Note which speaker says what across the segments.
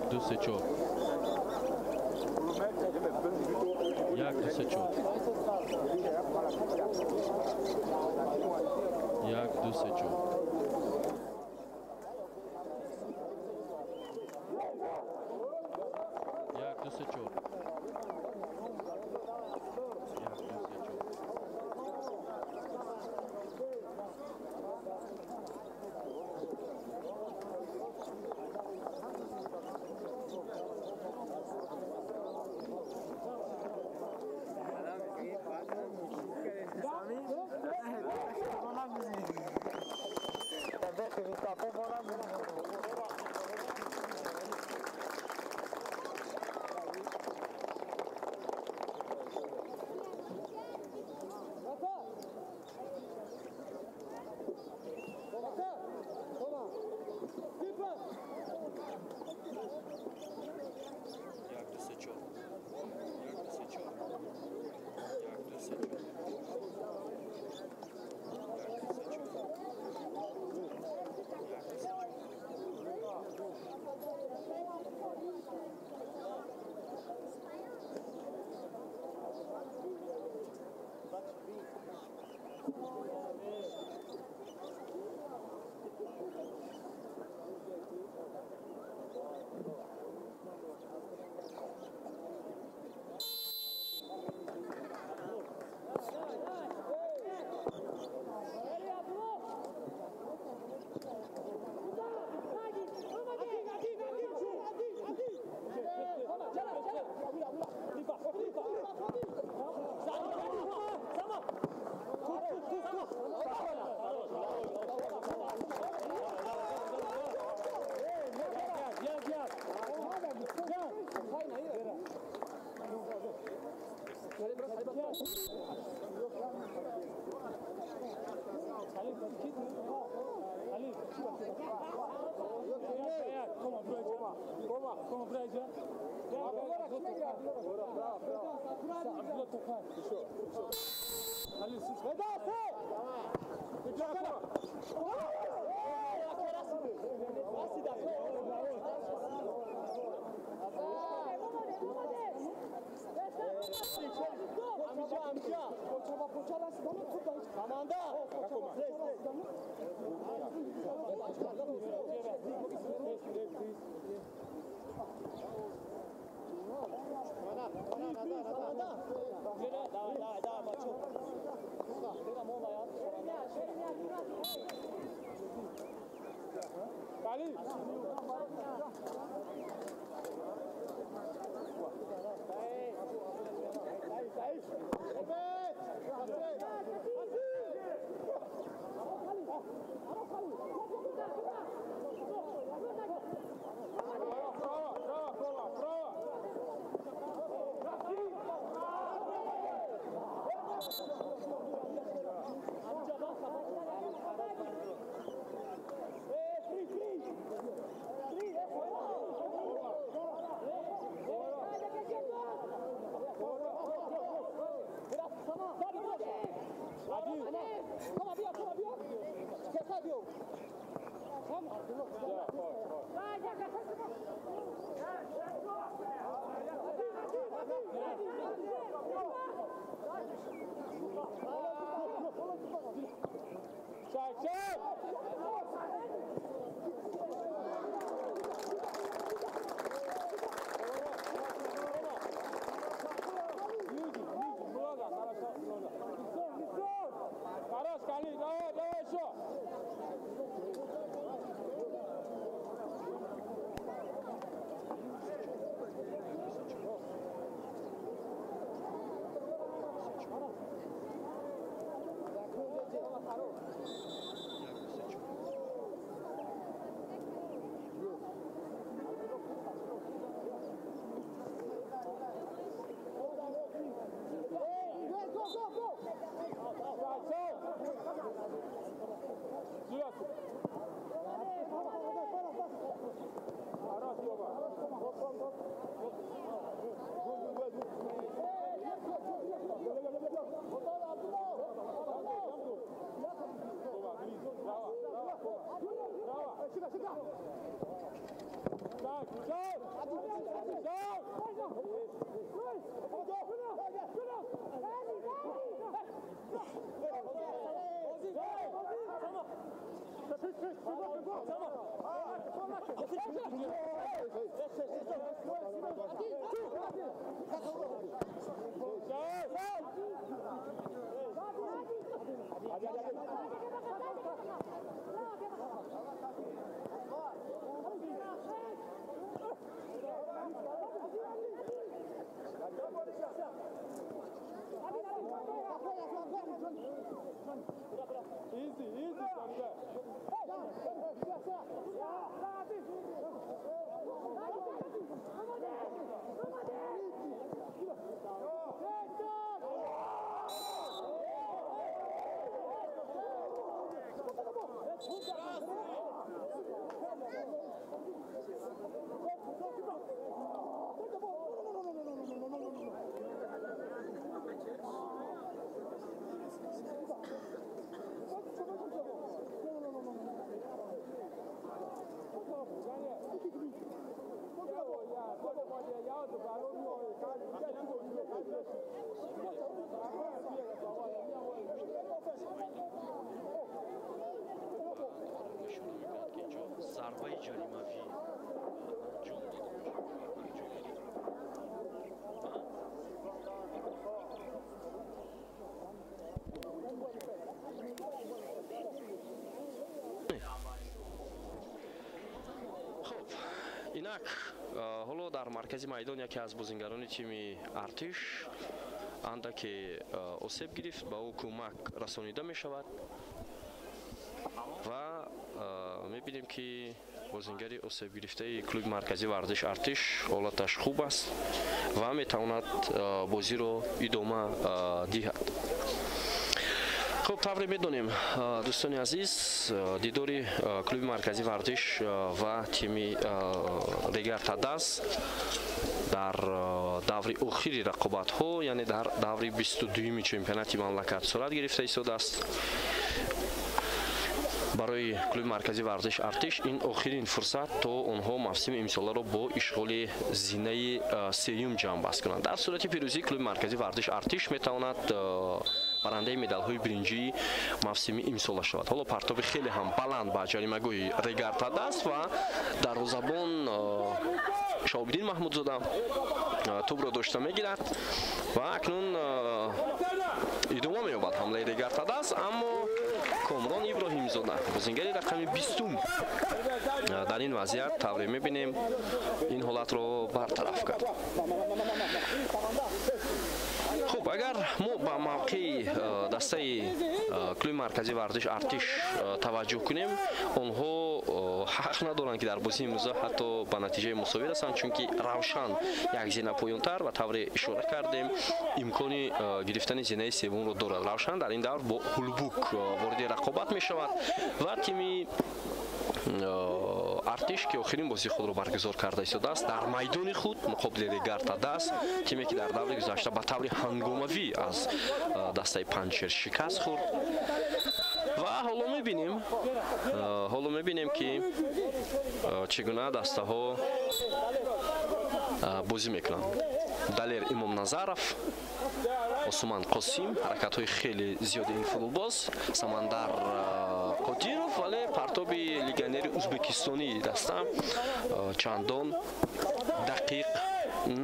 Speaker 1: Dusečov. Jak Dusečov. Jak Dusečov. Jak Dusečov.
Speaker 2: Так,
Speaker 1: ضربه جریمه‌ای инак ҳоло дар маркази майдон яке аз бозингарони тими артиш андаке осеб гирифт, ба ӯ кӯмак расонида мешавад ва мебинем ки бозингари осеб гирифтаи клуби маркази варзиш артиш ҳолаташ хуб аст ва метавонад бозиро идома диҳад. خب тавре медонем дӯстони азиз, дидори клуби маркази варзиш ва тими Регар Тадас дар даври охири рақобатҳо, яъне дар даври 22-уми чемпионати мамлакат сурат гирифта истодааст. барои клуби маркази варзиш артиш ин охирин фурсат то онҳо мавсими имсоларо бо ишғоли зинаи сеюм ҷамъбаст кунанд. дар сурати пирӯзӣ клуби маркази варзиш артиш метавонад барандаи медалҳои биринҷии мавсими имсола шавад. ҳоло партоби хеле ҳам баланд ба ҷаримагоҳи Регар Тадас ва дарвозабон Шаҳобиддин Маҳмудзода тӯбро дошта мегирад ва акнун идома меёбад ҳамлаи Регар Тадас, аммо Комрон Иброҳимзода бозингари рақами 20 дар ин вазъият тавре мебинем ин ҳолатро бартараф кард. хуб, агар мо ба мавқеи дастаи клуби маркази варзиш артиш таваҷҷӯҳ кунем, онҳо ҳақ надоранд ки дар бозии имрӯза ҳатто ба натиҷаи мусовӣ расанд, чунки равшан як зина поёнтар ва тавре ишора кардем имкони гирифтани зинаи севумро дорад. равшан дар ин давр бо ҳулбук вориди рақобат мешавад ва тими артиш ки охирин бозии худро баргузор карда истодааст дар майдони худ муқобили Регар Тадас, тиме ки дар даври гузашта ба таври ҳангомавӣ аз дастаи Панҷшер шикаст хӯрд. ва ҳоло мебинем ки чӣ гуна дастаҳо бозӣ мекунанд. Далер Имомназаров, Осман Қосим, ҳаракатҳои хеле зиёди ин футболбоз, Самандар Қодиров, вале партоби легионери ӯзбекистонии даста чандон дақиқ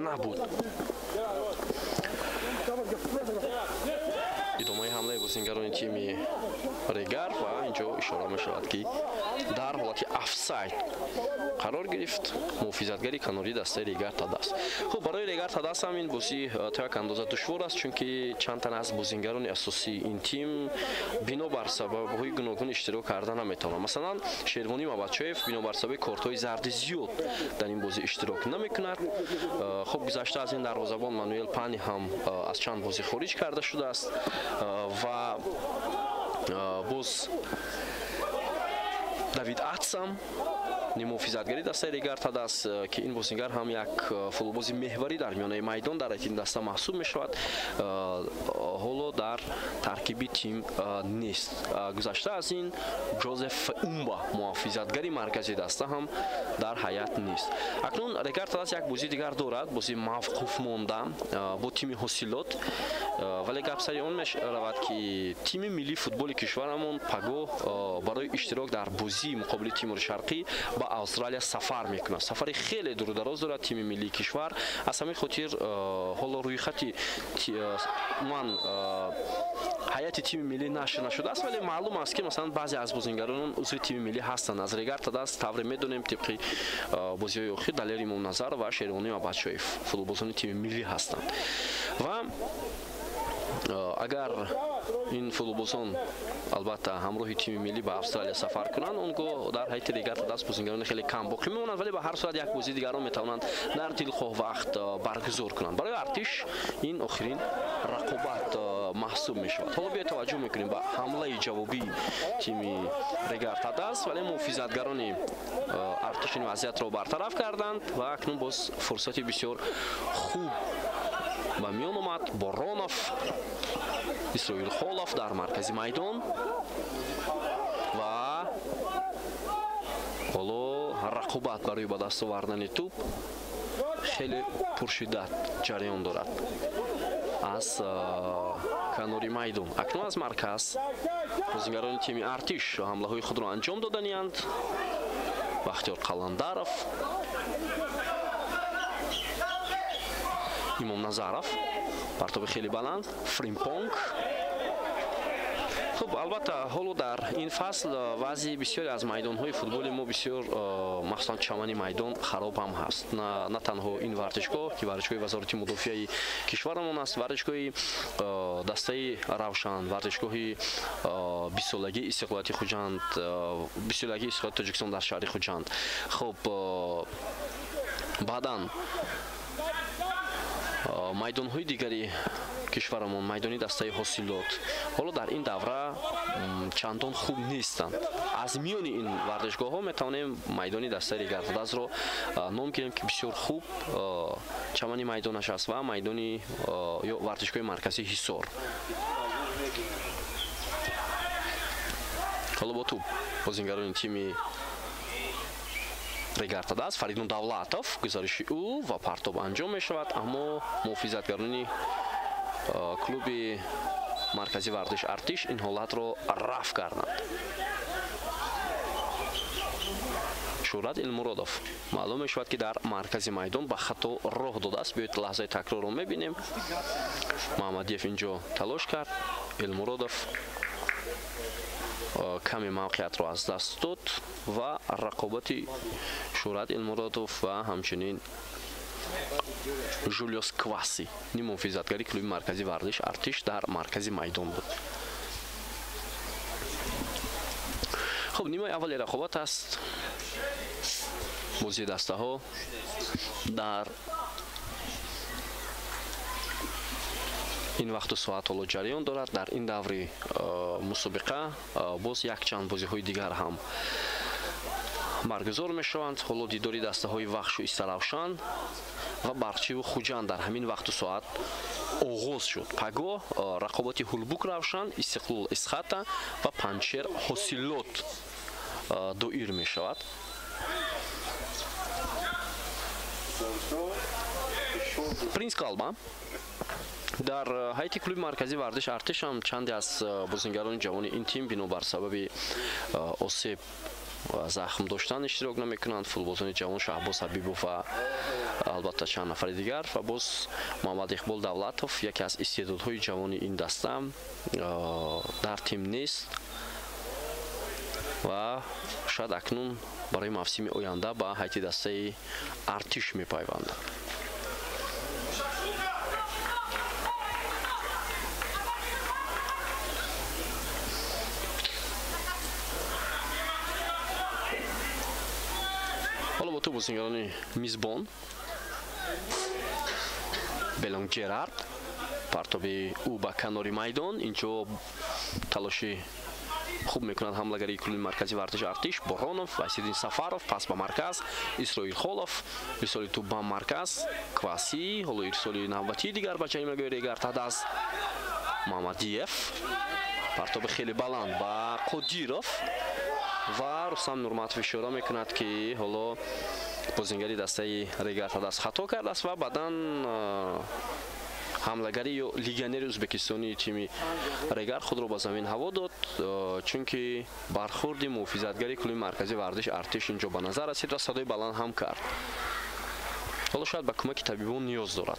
Speaker 1: набуд. идомаи ҳамлаи бозингарони тими Регар ва инҷо ишора мешавад ки дар ҳолати офсайд қарор гирифт муҳофизатгари канори дастаи Регар Тадас. хуб, барои Регар Тадас ҳам ин бозӣ то як андоза душвор аст, чунки чанд тан аз бозингарони асосии ин тим бинобар сабабҳои гуногун иштирок карда наметавонанд. Масалан, Шервонӣ Мамадшоев бинобар сабаби кортҳои зарди зиёд дар ин бозӣ иштирок намекунад. хуб, гузашта аз ин дарвозабон Мануэл Пани ҳам аз чанд бозӣ хориҷ карда шудааст ва боз Давид Атсам муҳофизатгари дастаи Регард аст ки ин бозигар ҳам як футболбози меҳварӣ дар миёнаи майдон дар ин даста маҳсуб мешавад. ҳоло дар таркиби тим нест. гузашта аз ин Ҷозеф Умба муҳофизатгари маркази даста ҳам дар ҳаят нест. акнун Регард аст як бозии дигар дорад, бози мавқуф монда бо тими ҳосилот, вале гап сари он мешавад ки тими миллии футболи кишварамон пагоҳ барои иштирок дар бозии муқобили Тимури Шарқӣ ба Австралия сафар мекунад. Сафари хеле дурудароз дорад тими миллии кишвар. аз ҳамин хотир ҳоло рӯйхати ман ҳайати тими миллӣ нашр нашудааст, вале маълум аст ки масалан баъзе аз бозингаронон узви тими миллӣ ҳастанд. аз Регард аст тавре медонем тибқи бозиҳои охир Далер Имомназаров ва Шеронӣ ва бачаҳои футболбозони тими миллӣ ҳастанд. ва агар ин футболбозон албатта ҳамроҳи тими миллӣ ба Австралия сафар кунанд, он гоҳ дар ҳайати Регард аст бозингарони хеле кам боқӣ мемонанд, вале ба ҳар сурат як бозии дигарон метавонанд дар дилхоҳ вақт баргузор кунанд. барои артиш ин охирин рақобат маҳсуб мешавад. ҳоло биёед таваҷҷӯҳ мекунем ба ҳамлаи ҷавобии тими Регард аст, вале муҳофизатгарони артиш ин вазъиятро бартараф карданд ва акнун боз фурсати бисёр хуб ба миён омад. Боронов, Исроил Холов дар маркази майдон ва ҳоло рақобат барои ба даст овардани туп хеле пуршиддат ҷараён дорад аз канори майдон. акнун аз марказ бозингарони тими артиш ҳамлаҳои худро анҷом доданиянд. Бахтиёр Қаландаров, Имомназаров, партоби хеле баланд, Фримпонг. хуб, албатта ҳоло дар ин фасл вазъи бисёре аз майдонҳои футболи мо бисёр махсусан чамани майдон хароб ҳам ҳаст. на танҳо ин варзишгоҳ ки варзишгоҳи вазорати мудофиаи кишварамон аст, варзишгоҳи дастаи Равшан, варзишгоҳи бисолагии истиқлолияти Хуҷанд, бисолагии истиқлолияти Тоҷикистон дар шаҳри Хуҷанд. хуб, баъдан майдонҳои дигари кишварамон, майдони дастаи ҳосилот ҳоло дар ин давра чандон хуб нестанд. аз миёни ин варзишгоҳҳо метавонем майдони дастаи Регардазро ном гирем ки бисёр хуб чамани майдонаш аст ва майдони ё варзишгоҳи марказии Ҳисор. ҳоло бо туп бозингарони тими Регард аст. Фаридун Давлатов, гузариши ӯ ва партоб анҷом мешавад, аммо муҳофизатгарони клуби маркази варзиш артиш ин ҳолатро рафъ карданд. Шӯрат Илмуродов маълум мешавад ки дар маркази майдон ба хато роҳ додааст. биёед лаҳзаи такрорро мебинем. Маҳмадиев инҷо талош кард, Илмуродов каме мавқеиятро аз даст дод ва рақобати Шӯрат Илмуродов ва ҳамчунин Жулиос Кваси муҳофизатгари клуби маркази варзиш артиш дар маркази майдон буд. хуб, нимои аввали рақобат аст. бозии дастаҳо дар ин вақту соат ҳоло ҷараён дорад. дар ин даври мусобиқа боз якчанд бозиҳои дигар ҳам баргузор мешаванд. ҳоло дидори дастаҳои Вахшу Истаравшан ва Барчиву Хуҷанд дар ҳамин вақту соат оғоз шуд. пагоҳ рақобати Ҳулбук Равшан, Истиқлол Исхата ва Панчер Ҳосилот доир мешавад. Принц Калба дар ҳайати клуби маркази варзиш артиш ҳам чанде аз бозингарони ҷавони ин тим бинобар сабаби осеб захм доштан иштирок намекунанд. футболбозони ҷавон Шаҳбоз Ҳабибов ва албатта чанд нафари дигар ва боз Муҳаммад Иқбол Давлатов яке аз истеъдодҳои ҷавони ин даста дар тим нест ва шояд акнун барои мавсими оянда ба ҳайати дастаи артиш мепайвандад. ҳоло бо ту бозингарони мизбон Белон Ҷерард, партоби ӯ ба канори майдон. инҷо талоши خوب میکند حمله‌گری کلوب مرکزی ورزش ارتش. بورونов، وحیدالدین سفارов پاس به مرکز، اسرائیل خولов ارسال توپ به مرکز، کواسی حالا ارسال نوبتی دیگر به جریمه‌گاه ریگارد است. محمدیف پرتاب خیلی بلند با قدیروف و رستم نورمتوف اشاره میکند که حالا بازیگری دسته ریگارد است خطا کرده است و بعداً حمله‌گری یا لیگیونر ازبکستانی تیم ریگارد خود را به زمین هوا داد، چون که برخورد محافظتگری کلوب مرکزی ورزش ارتش اینجا به نظر رسید و صدای بلند هم کرد. حالا شاید به کمک طبیبان نیاز دارد.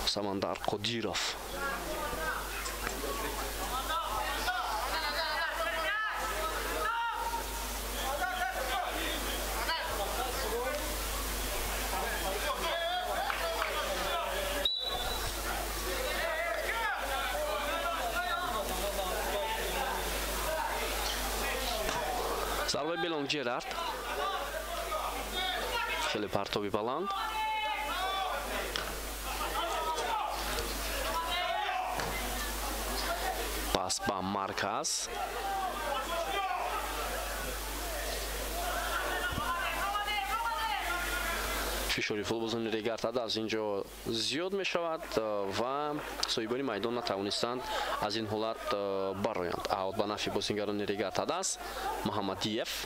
Speaker 1: سمندر قدیروف ضربه بلونگ جرارد خیلی پرتابی بلند پاس به مرکز فشاری فوتبال ریگارد از اینجا زیاد می شود و صاحبان میدان نتوانستند از این حالت برآیند. اوت به نفع بازیگران ریگارد است. محمدیف،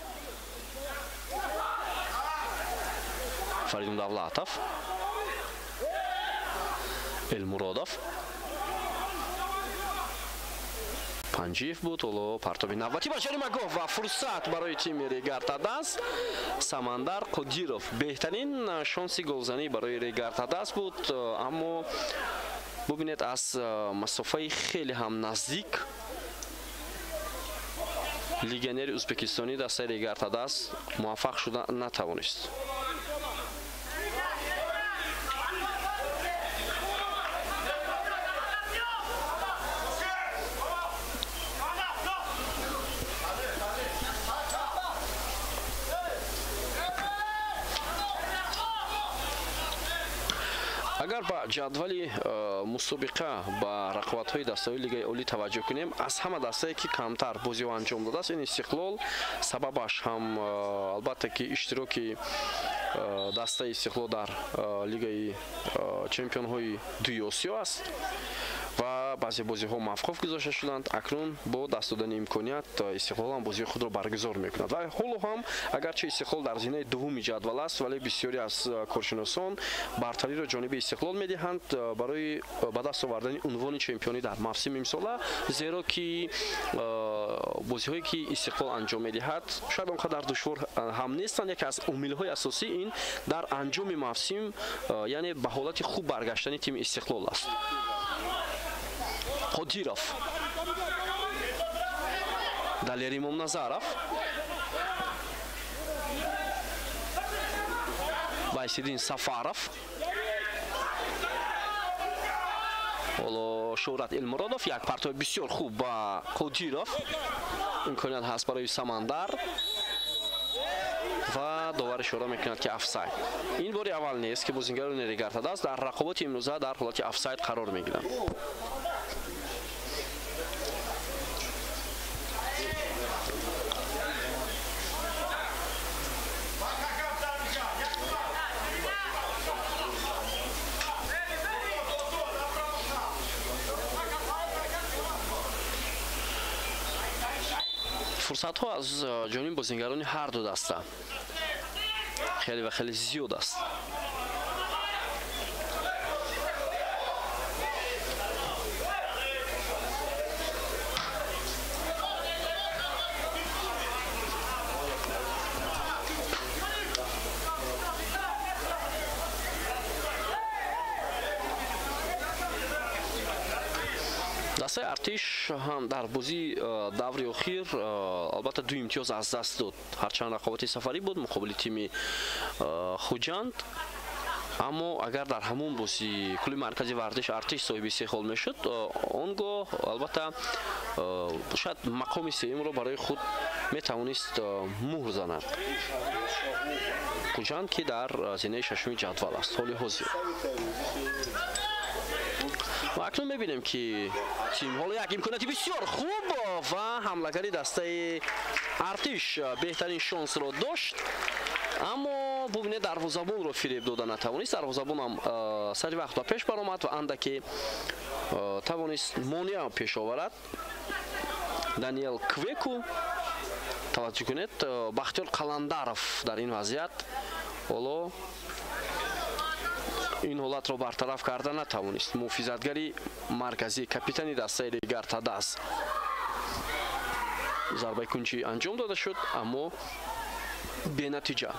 Speaker 1: فریدون давлатов، элмуродов، پنجیف بود. حالا پرتابی نوبتی با جریمه‌گاه و فرصت برای تیم ریگارد است. سمندر قدیروف بهترین شانسی گلزنی برای ریگارد است بود، اما ببینید از مسافه خیلی هم نزدیک لیگیونر ازبکستانی دسته ریگارد است موفق شده نتوانست. اگر با جدول مسابقه با رقابت‌های دسته‌های لیگ اولی توجه کنیم، از همه دسته‌ای که کمتر بازی و انجام داده است این استقلال، سببش هم البته که اشتراک دسته استقلال در لیگ چمپیون‌های دوی آسیا است و بعضی بازی‌ها موفق گذاشته شدند. اکنون با دست دادن امکانیت استقلال هم بازی خود را برگزار می‌کند و حالا هم اگرچه استقلال در زینه دوم جدول است، ولی بسیاری از کارشناسان برتری را جانب استقلال می‌دهند برای به دست آوردن عنوان چمپیونی در موسم امسال، زیرا که بازی‌هایی که استقلال انجام می‌دهد شاید آنقدر دشوار هم نیستند. یکی از عامل‌های اساسی این در انجام موسم یعنی به حالت خوب برگشتن تیم استقلال است. قدیروف، دلیر ممنظرов، وحیدالدین سفارов، حالا شهرت элмуродов، یک پرتاب بسیار خوب با قدیروف، امکانیت هست برای سمندر و داور اشاره میکند که افساید. این باری اول نیست که بازیگران ریگارد است در رقابت امروزه در حالت افساید قرار میگیرند. فرصت ها از جانب بازیگران هر دو دسته خیلی و خیلی زیاد است. دسته ارتش هم در بازی دور اخیر البته دو امتیاز از دست داد، هرچند رقابت سفری بود مقابل تیم خوجند، اما اگر در همون بازی کلوب مرکزی ورزش ارتش صاحب 3 گل میشد، آنگاه البته شاید مقام سوم رو برای خود میتوانست مهر زند. خوجند که در زینه ششم جدول است حال حاضر. اکنون میبینیم که تیم حالا یک امکاناتی بسیار خوب و حمله‌گری دسته ارتش بهترین شانس را داشت، اما ببینید دروازه‌بان رو فریب داده نتوانست. دروازه‌بان هم سری وقت پیش برآمد و اندکی توانست مانع پیش آورد. دانیل کویکو توجه کنید، بختیار قلندرов در این وضعیت حالا این حالت را برطرف کرده نتوانست. محافظتگری مرکزی کاپیتانی دسته ریگر تاداس ضربه کنچی انجام داده شد اما به نتیجه.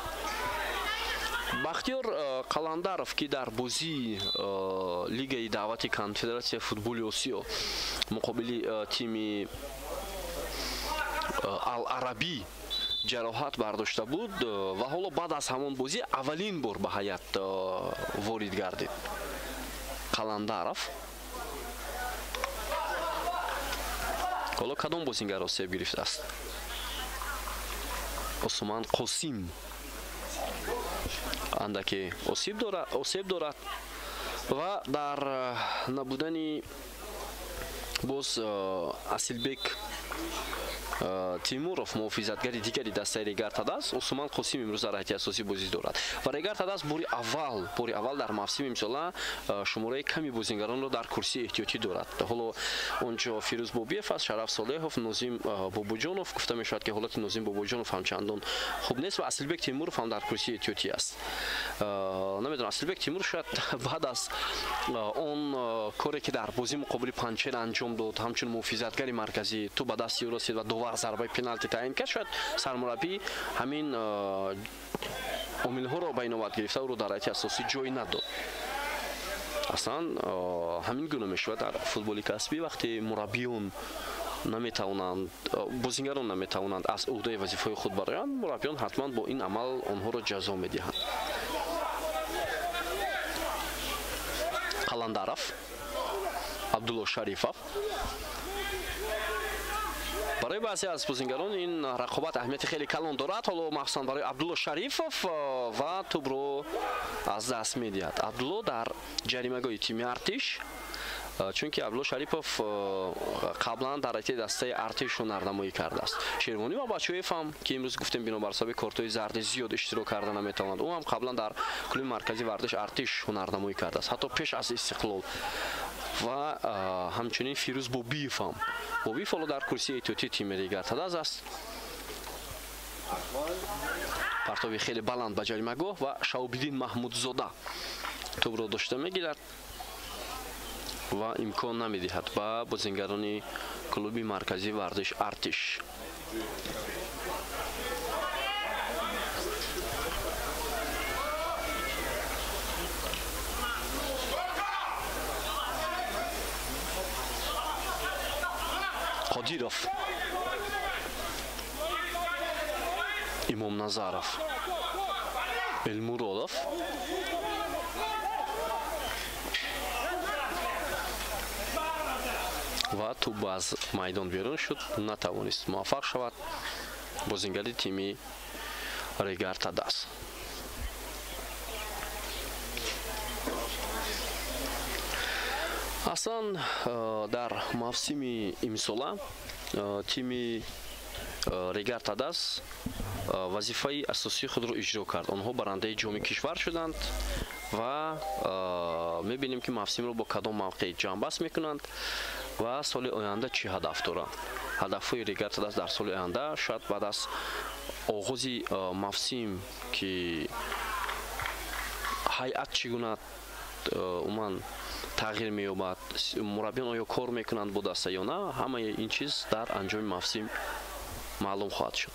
Speaker 1: بختیار قلندرов که در بازی لیگ دعوتی کنفدراسیون فوتبال آسیا مقابل تیم العربی جراحت برداشته بود و حالا بعد از همون بازی اولین بار به حیات وارد گردید. قلندرов حالا کدام بازیگر را سیب گرفته است؟ عثمان قاسم اندکی آسیب دارد و در نبودن باز اصیلبک تیمورов محافظتگری دیگری دسته ریگر تاداس عثمان قاسم امروز در هیئت اساسی بازی دارد و ریگر تاداس باری اول در موسم امسال شماره کمی بازیگران را در کرسی احتیاطی دارد. حالا اونجا فیروز بابیف است، شرف صالحов، نازیم بابوجانov گفته می شود که حالت نازیم بابوجانov هم چندان خوب نیست و اصیلبک تیمورov هم در کرسی احتیاطی است. نمیدونم اصیلبک تیمور شاید بعد از اون کاری که در بازی مقابل پنچر انجام داد همچون محافظتگری مرکزی تو به دست او رسید و دو ضربه پنالتی تعیین کرد، شاید سرمربی همین عامل‌ها را به نوبت گرفته او را در هیئت اساسی جای نداد. اصلا همین گونه میشود در فوتبال کسبی وقتی مربیون نمیتوانند بازیگران نمیتوانند از عهده وظیفه خود برآیند، مربیان حتما با این عمل آنها را جزا میدهند. قلندرов، عبدالله شریفов. برای بعضی از بازیگران این رقابت اهمیت خیلی کلان دارد، حالا مخصوصا برای عبدالله شریفов و توپ رو از دست میدهد. عبدالله در جریمه‌گاه تیم ارتش، چون که عبدالله شریفov قبلا در رابطه دسته ارتش هنرنمایی کرده است. شیروانی و بچه‌هایف هم که امروز گفتیم بنا بر حساب کارت‌های زرد زیاد اشتراک کردن نمیتواند، او هم قبلا در کلوب مرکزی ورزش ارتش هنرنمایی کرده است، حتی پیش از استقلال. و همچنین فیروز بابیف هم حالا در کرسی احتیاطی تیم ریگر تاداس است. پرتابی خیلی بلند به جریمه‌گاه و شهاب‌الدین محمودزاده توپ را داشته میگیرد و امکان نمیدهد به بازیگران کلوب مرکزی ورزش ارتش. قادیرов، امام نظرov، المرادov و توپ از میدان بیرون شد، نتوانست موفق شود بازیگر تیم ریگر تاداس. اصلا در موسم امسال تیم ریگر تاداس وظیفه اساسی خود را اجرا کرد. آنها برنده جام کشور شدند و میبینیم که موسم را با کدام موقع جمع بست میکنند و سال آینده چی هدف دارند. هدفهای ریگر تاداس در سال آینده شاید بعد از آغاز موسم که هیئت چگونه عموما تغییر می‌یابد، مربیان آیا کار میکنند با دسته یا نه، همه این چیز در انجام موسم معلوم خواهد شد.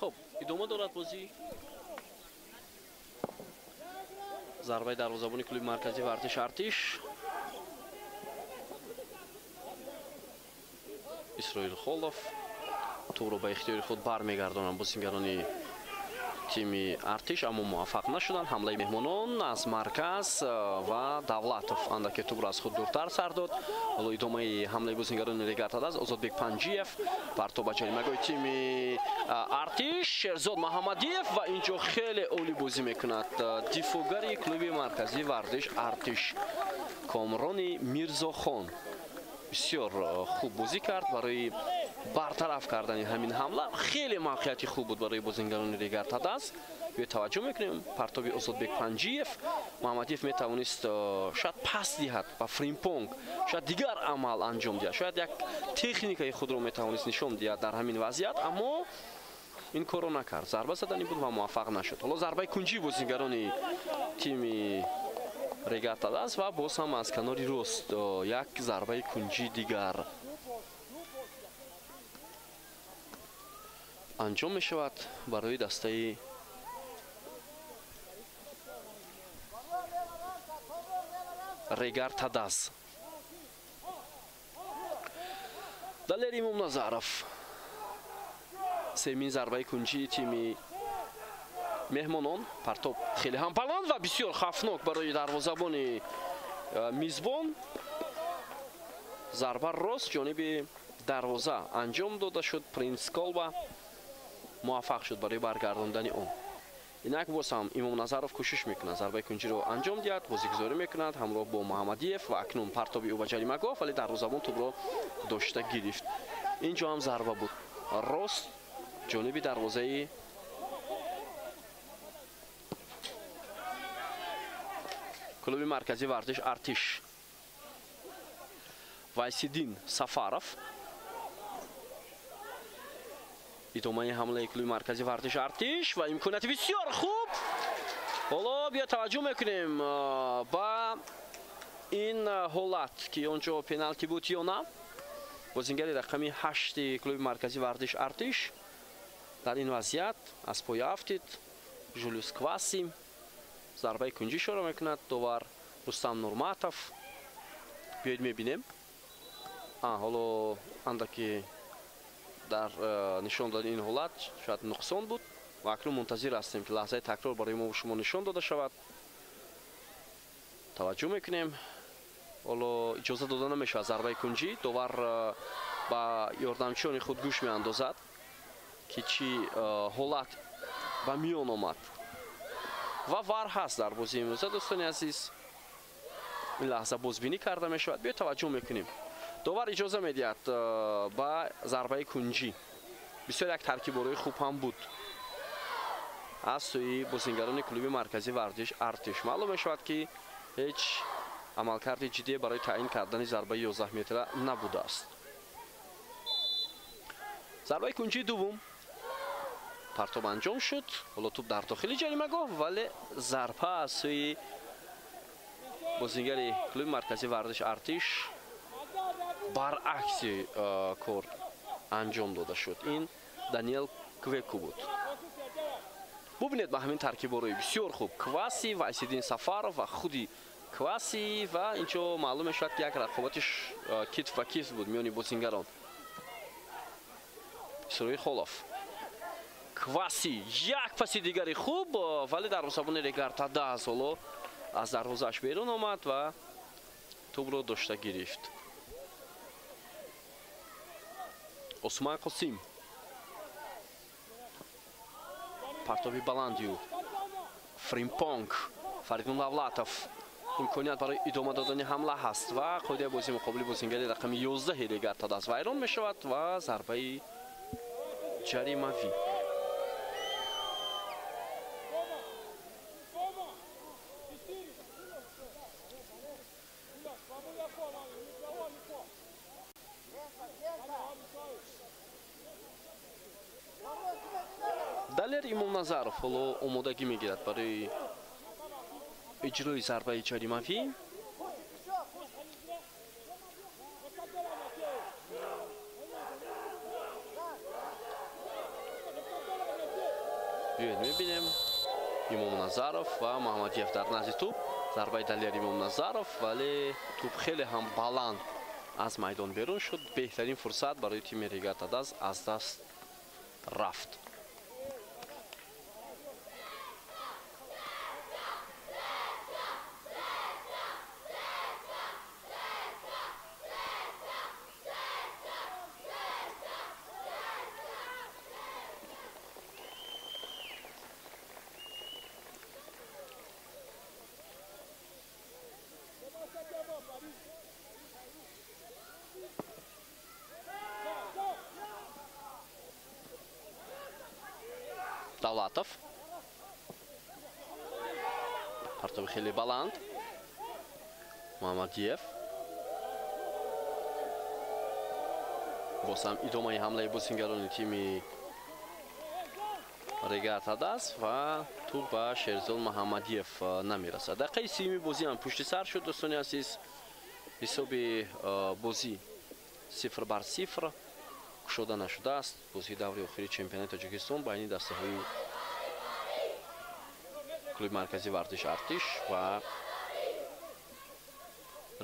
Speaker 1: خب ادامه دارد بازی. ضربه دروازه‌بان کلوب مرکزی ورزش ارتش اسرائیل خولوف تو رو به اختیار خود برمیگردانند بازیگران تیم ارتش، اما موفق نشدند. حمله مهمانان از مرکز و دولتوف اندکی توپ را از خود دورتر سر داد. حالا ادامه حمله بازیگران رگارتاد است. آزادبек پنجیев پرتاب به جریمه‌گاه تیم ارتش، شهرزاد محمدیев و اینجا خیلی عالی بازی میکند دفاعگر کلوب مرکزی ورزش ارتش کامران میرزاخان. بسیار خوب بازی کرد برای برطرف کردن همین حمله. خیلی موقعیت خوب بود برای بازیگران رگارتاد است. به توجه میکنیم پرتاب آزادبек پنجیев، محمدیев میتوانست شاید پاس دهد و فریمپونگ، شاید دیگر عمل انجام دهد، شاید یک تکنیکای خود رو میتوانست نشان دهد در همین وضعیت، اما این کارو نکرد. ضربه زدنی بود و موفق نشد. حالا ضربه کنجی بازیگران تیم رگارتاد است و باز هم از کناری راست یک ضربه کنجی دیگر انجام می شود برای دسته رگارتاد است. دلیر امام نظرов سومین ضربه کنجی تیم مهمانان. پرتاب خیلی هم بلند و بسیار خطرناک برای دروازه‌بان میزبان. ضربه راست جانب دروازه انجام داده شد. پرینس کالبا موفق شد برای برگرداندن اون. اینک باز هم امام نظرов کوشش میکنه ضربه کنجی رو انجام دهد، بازیگذاری میکند همراه با محمدیев و اکنون پرتاب او به جریمه‌گاه، ولی دروازه‌بان توپ رو داشته گرفت. اینجا هم ضربه بود راست جانب دروازه کلوب مرکزی ورزش ارتش. وایسیدین سفارов ادامه حمله کلوب مرکزی ورزش ارتش و امکانات بسیار خوب. حالا بیا توجه میکنیم با این حالت که اونجا پنالتی بود یا نه. بازیگر رقمی 8 کلوب مرکزی ورزش ارتش در این وضعیت از پای افتید. جولیوس کواسی ضربه کنجی شروع میکند. داور رستم نورماتов. بیاید میبینیم. حالا اندکی در نشان دادن این حالت شاید نقصان بود و اکنون منتظر هستیم که لحظه تکرار برای ما و شما نشان داده شود. توجه میکنیم. حالا اجازه داده نمیشه ضربه کنجی. داور با یاردمچیان خود گوش میاندازد که چی حالت به میان آمد و وار هست در بازی امروز. دوستان عزیز این لحظه بازبینی کرده می شود. بیا توجه میکنیم. داور اجازه میدهد با ضربه کنجی. بسیار یک ترکیب خوب هم بود از سوی بازیگران کلوب مرکزی ورزش ارتش. معلوم می شود که هیچ عملکرد جدی برای تعیین کردن ضربه 11 متره نبوده است. ضربه کنجی دوم پرتاب انجام شد. حالا توپ در داخل جریمه‌گاه ولی ضربه از سوی بازیگر کلوب مرکزی ورزش ارتش برعکس کار انجام داده شد. این دانیل کویکو بود. ببینید با همین ترکیب‌های بسیار خوب کواسی و وایسیدین سفارov و خودی کواسی و اینجا معلوم شد که یک رقابتش کتف و کتف بود میان بازیگران. اسرائیل خولوف کواسی یک پاس دیگری خوب ولی دروازه‌بان رگارتاد است. حالا از دروازه‌اش بیرون آمد و тӯбро дошта гирифт. Осман Қосим. Партоби баландию. Фримпонг. Фаридун Давлатов. имконият барои идома додани ҳамла ҳаст ва қоидаи бозии муқобили бозингари рақами 11 Регартадас вайрон мешавад ва зарбаи ҷаримавӣ. Далер Имомназаров ҳоло омодагӣ мегирад барои иҷрои зарбаи ҷаримавӣ. биёед мебинем Имомназаров ва Муҳаммадиев дар назди тӯб. Зарбаи Далер Имомназаров, вале тӯб хеле ҳам баланд аз майдон берун шуд. Беҳтарин фурсат барои тими Регартадас аз даст рафт. Давлатов. Партоби хеле баланд. Муҳаммадиев. босам идомаи ҳамлаи бозингарони тими Регартадас ва тӯб ба Шерзод Муҳаммадиев намерасад. дақиқаи 30 бозӣ ҳам пушти сар шуд. дӯстони азиз, ҳисоби бозӣ 0-0 кушода нашудааст. бозии даври охири чемпионати Тоҷикистон байни дастаҳои клуби маркази вардиш Артиш ва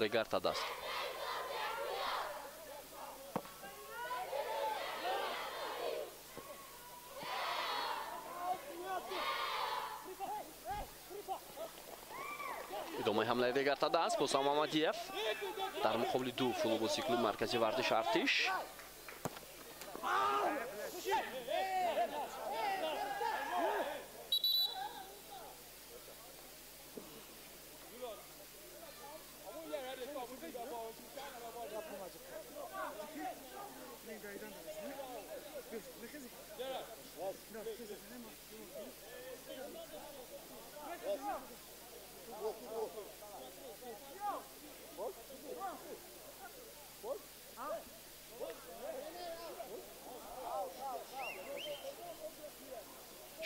Speaker 1: Регартадас. идомаи ҳамлаи Регартадас бо Муҳаммадиев дар муқобили ду футболбози клуби маркази вардиш Артиш.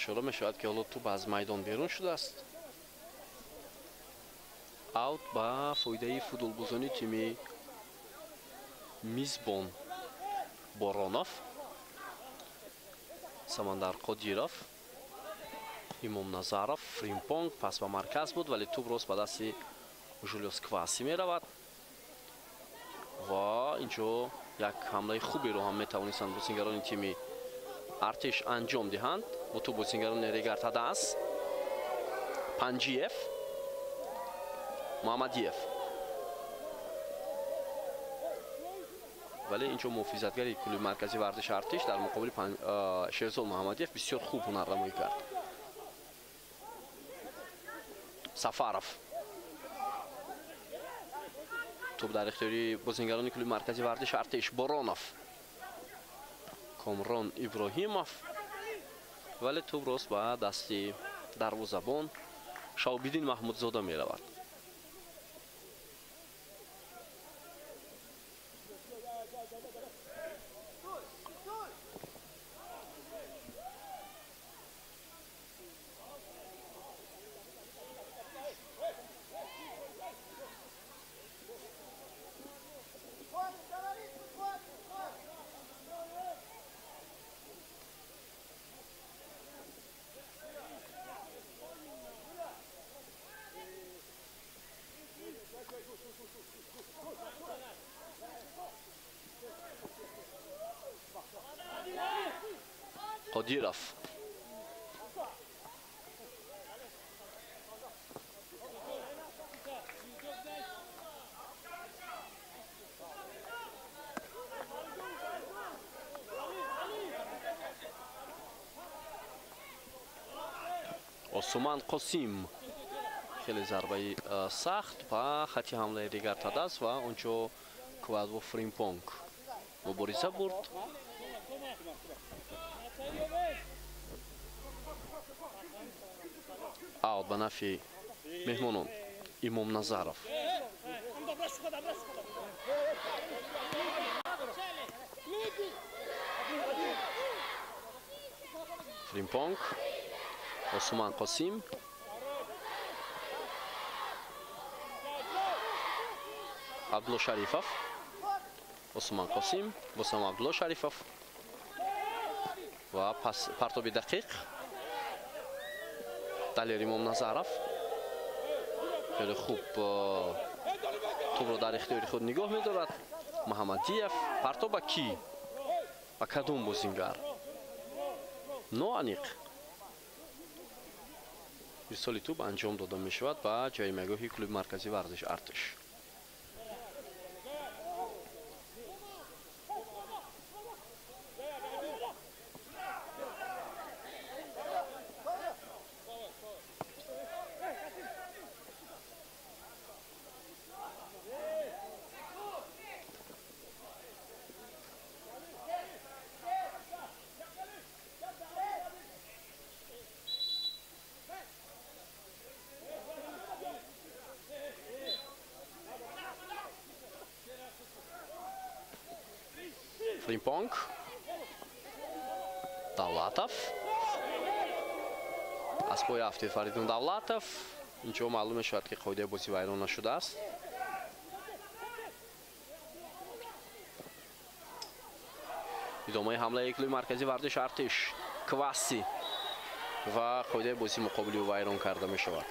Speaker 1: ишора мешавад ки ҳоло тӯб аз майдон берун шудааст. аут ба фоидаи футболбозони тими мизбон Боронов, Самандар Қодиров, Имомназаров, Фримпонг пас ба марказ буд, вале тӯб рост ба дасти Жулиос Кваси меравад ва инҷо як ҳамлаи хуберо ҳам метавонистанд бозингарони тими Артиш анҷом диҳанд. бо тӯб бозингарони Регартадас. Панҷиев, Муҳаммадиев, вале инҷо муҳофизатгари клуби маркази вардиш Артиш дар муқобили Шерзод Муҳаммадиев бисёр хуб ҳунарнамоӣ кард. Сафаров. тӯб дар ихтиёри бозингарони клуби маркази вардиш Артиш. Боронов, Комрон Иброҳимов, вале тӯб рост ба дасти дарвозабон Шаҳобиддин Маҳмудзода меравад. Қодиров. осуман қосим хеле зарбаи сахт ба хати ҳамлаи дигар тадас ва онҷо квадво фримпонг мубориза бурд. аут ба нафи меҳмонон имом Назаров. фримпонг осуман қосим абдулло шарифов осуман қосим босам абдулло шарифов ва партоби дақиқ далер имом Назаров хеле хуб тубро дар ихтиёри худ нигоҳ медорад. Муҳаммадиев партоб ба ки ба кадом бозингар ноаниқ ирсоли туб анҷом дода мешавад ба ҷаримагоҳи клуби марказии варзиш Артиш. Фримпонг Давлатов аз пои ҳафти Фаридун Давлатов инҷо маълум мешавад ки қоидаи бозӣ вайрон нашудааст. идомаи ҳамлаи клуби марказии варзиш Артиш Квасси ва қоидаи бозӣ муқобили вайрон карда мешавад.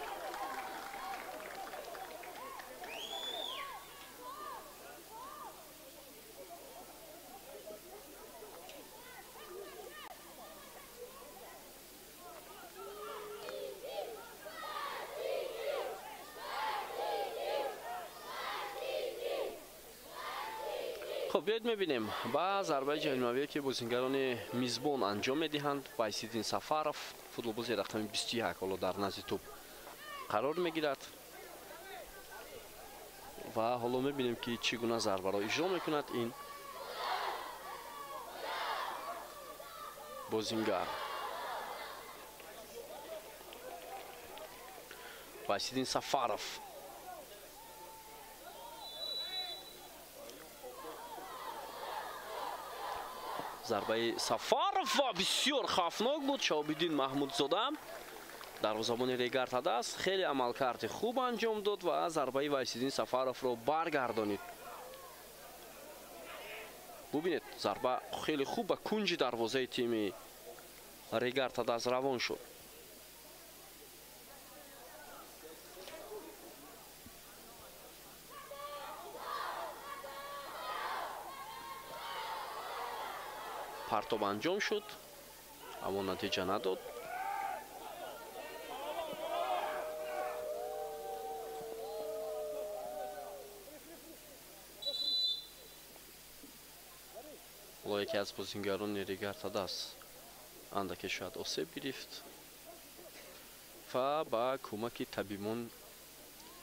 Speaker 1: خب بیاید میبینیم با ضربه جریمه‌ای که بازیگران میزبان انجام میدهند وایسیدین سفارов فوتبالباز رقم 21 حالا در نزد توپ قرار میگیرد و حالا میبینیم که چگونه ضربه را اجرا میکند این بازیگر. وایسیدین سفارов зарбаи Сафаров ва бисёр хавфнок буд. Шаҳобиддин Маҳмудзода дарвозабони Регар Тадас хеле амалкарди хуб анҷом дод ва зарбаи Вайсиддин Сафаровро баргардонид. бубинед зарба хеле хуб ба кунҷи дарвозаи тими Регар Тадас равон шуд. партоб анҷом шуд аммо натиҷа надод. ҳоло яке аз бозигарони Регар Тадас андаке шояд осеб гирифт ва ба кӯмаки табибон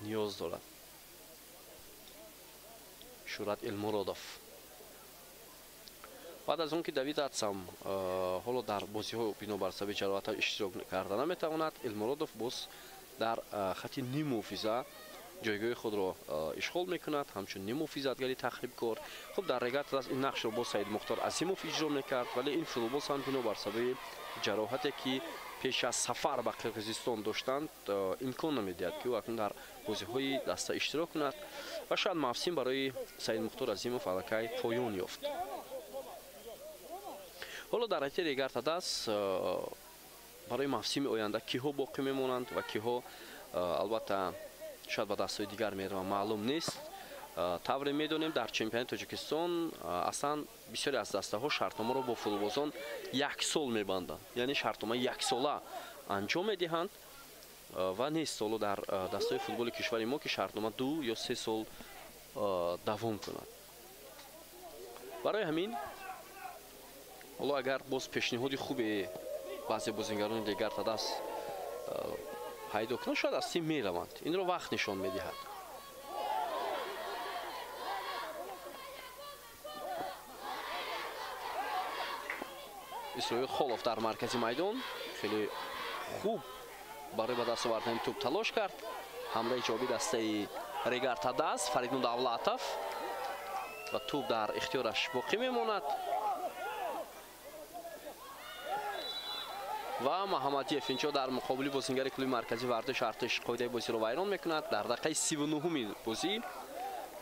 Speaker 1: ниёз дорад. Шурат Элмуродов بعد از اون که دوید اتسام حالا در بازی های بینابر سبب جراحت اشتراک کرده نمیتواند المرادوف باز در خط نیم محافظه جایگاه خود را اشغال میکند همچون نیم محافظتگری تخریب کار. خب در رگات از این نقش را با سید مختار عظیموف اجرا میکرد ولی این فوتبال هم بینابر سبب جراحتی که پیش از سفر به قرقیزستان داشتند امکان نمیدهد که او اکنون در بازی های دسته اشتراک کند و شاید موسم برای سید مختار عظیموف الکی پایان یافت. حالا در حتی Регар Тадас برای موسم آینده کیها باقی میمانند و کیها البته شاید به دستای دیگر میروند معلوم نیست. طوری میدونیم در چمپیونات تاجیکستان اصلا بسیاری از دسته ها شرطنامه را با فوتبالبازان یک سال میبندند، یعنی شرطنامه یک ساله انجام میدهند و نیست حالا در دسته فوتبال کشور ما که شرطنامه 2 یا 3 سال دوام کند. برای همین حالا اگر باز پیشنهاد خوبی بعضی بازیگران Регар Тадас пайдо кунанд, шояд аз тим мераванд. Инро вақт нишон медиҳад. исроил холов дар маркази майдон хеле хуб барои ба даст овардани тӯб талош кард. ҳамраи иҷобӣ дастаи Регартадас Фаридун Давлатов ва тӯб дар ихтиёраш боқӣ мемонад. ва Маҳамадиев инҷо дар муқобили бозингари клуби маркази вардиш артиш қоидаи бозиро вайрон мекунад дар дақиқаи 39-уми бозӣ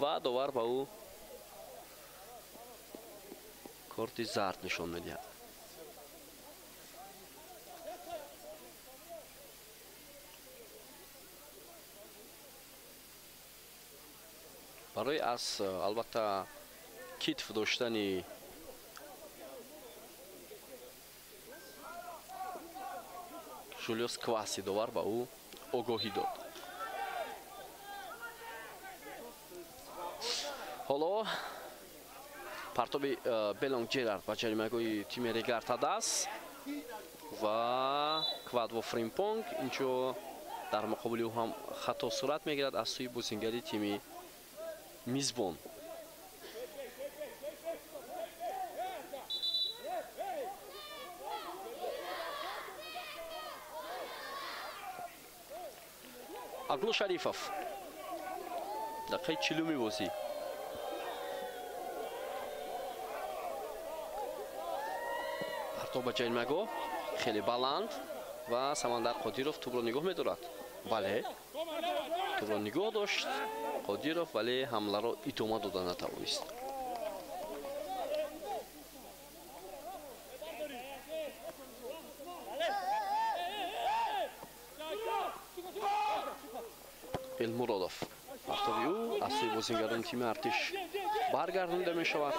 Speaker 1: ва довар ба ӯ корти зард нишон медиҳад. барои аз албатта китф доштани Жулиус Кваси довар ба ӯ огоҳӣ дод. ҳоло партоби Белонг Ҷерард ба ҷаримагоҳи тими Регартадас ва Квадво Фримпонг инҷо дар муқобили ӯ ҳам хато сурат мегирад аз сӯи бозингари тими мизбон. Аглу Шарифов дақиқаи 40-уми бозӣ. партоб ба ҷаримагоҳ хеле баланд ва Самандар Қодиров тӯбро нигоҳ медорад. бале тӯбро нигоҳ дошт Қодиров, вале ҳамларо идома дода натавонист. Элмуродов партоби ӯ аз сӯи бозингарони тими артиш баргардонда мешавад.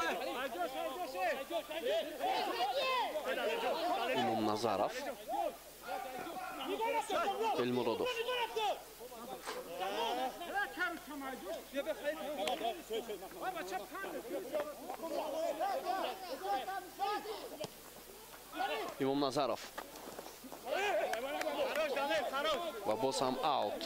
Speaker 1: Имом Назаров Элмуродов Имом Назаров ва боз ҳам аут.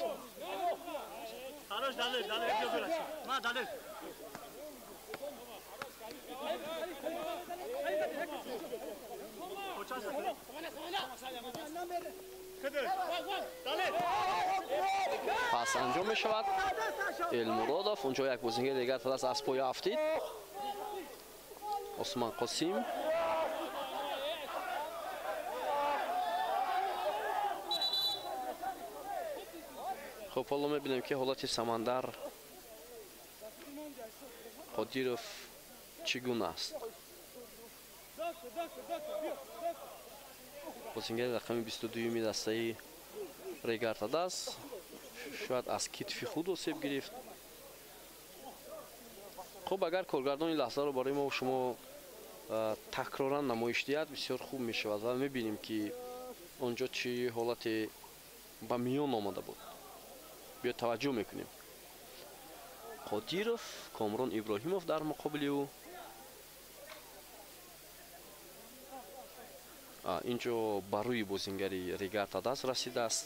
Speaker 1: пас анҷом мешавад. Элмуродов онҷо як бозингари дигар тадаст аз поя афтид. Осман Қосим хуб, ҳоло мебинем ки ҳолати Самандар Қодиров чӣ гуна аст. бозингари рақами 22-уми дастаи Регартадас шояд аз китфи худ осеб гирифт. хуб, агар коргардон ин лаҳзаро барои мо шумо такроран намоиш диҳад бисёр хуб мешавад ва мебинем ки онҷо чӣ ҳолате ба миён омада буд. биё таваҷҷӯҳ мекунем. Қодиров, Комрон Иброҳимов дар муқобили ӯ. инҷо ба рӯи бозингари Регартадас расидааст.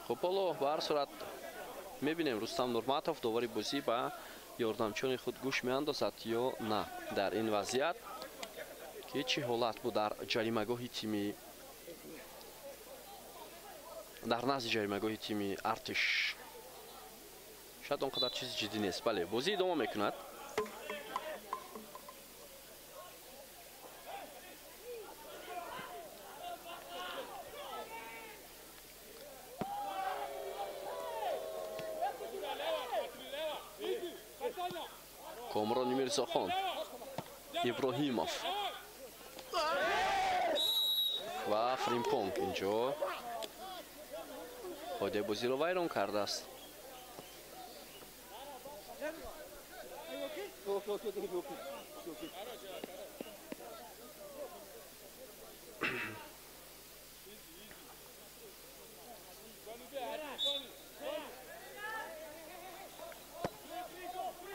Speaker 1: хуб, ҳоло ба ҳар сурат мебинем Рустам Нурматов довари бозӣ ба ёрдамчони худ гӯш меандозад ё на дар ин вазъият, ки чӣ ҳолат буд дар ҷаримагоҳи тими дар назди ҷаримагоҳи тими артиш. шояд он қадар чизи ҷиддӣ нест. бале, бозӣ идома мекунад. Комрон Мирзохон Иброҳимов ва Фримпонг инҷо қоидаи бозиро вайрон кардааст.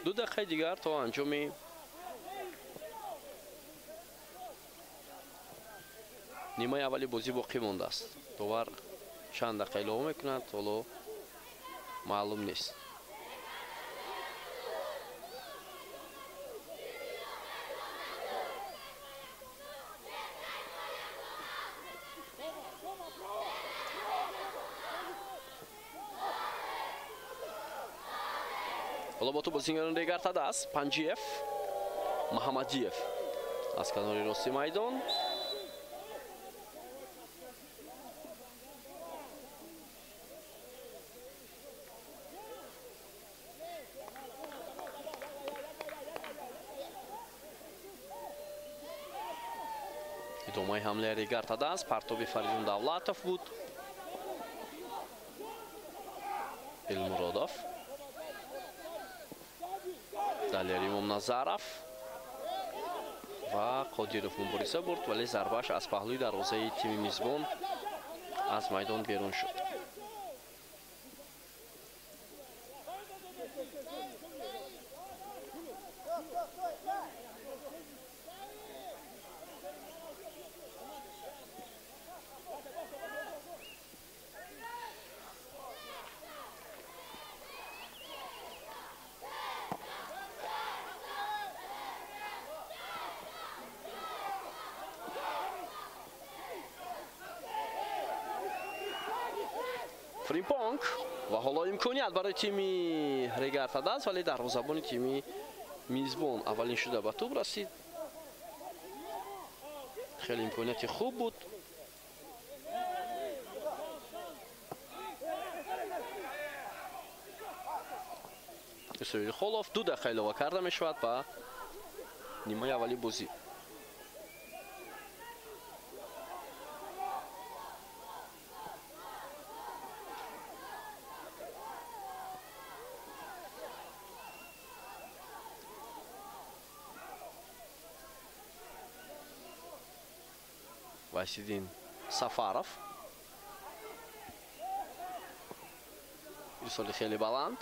Speaker 1: ду дақиқаи дигар то анҷоми нимаи аввали бозӣ боқӣ мондааст. довар чанд дақиқа илова мекунад, ҳоло маълум нест. ҳоло бо ту бозингарони регартада аст. Панҷиев, Маҳамадиев аз канори рости майдон. идомаи ҳамлаи регартада аст. партоби Фаридун Давлатов буд. Элмуродов, далер Имом Назаров ва Қодиров мубориза бурд, вале зарбааш аз паҳлӯи дарвозаи тими мизбон аз майдон берун шуд. Фримпонг ва ҳоло имконият барои тими регартада аст, вале дарвозабони тими мизбон аввалин шуда ба тӯб расид. хеле имконияти хуб буд. исроили холов 2 дақиқа илова карда мешавад ба нимаи аввали бозӣ. Вайсидин Сафаров, ирсоли хеле баланд.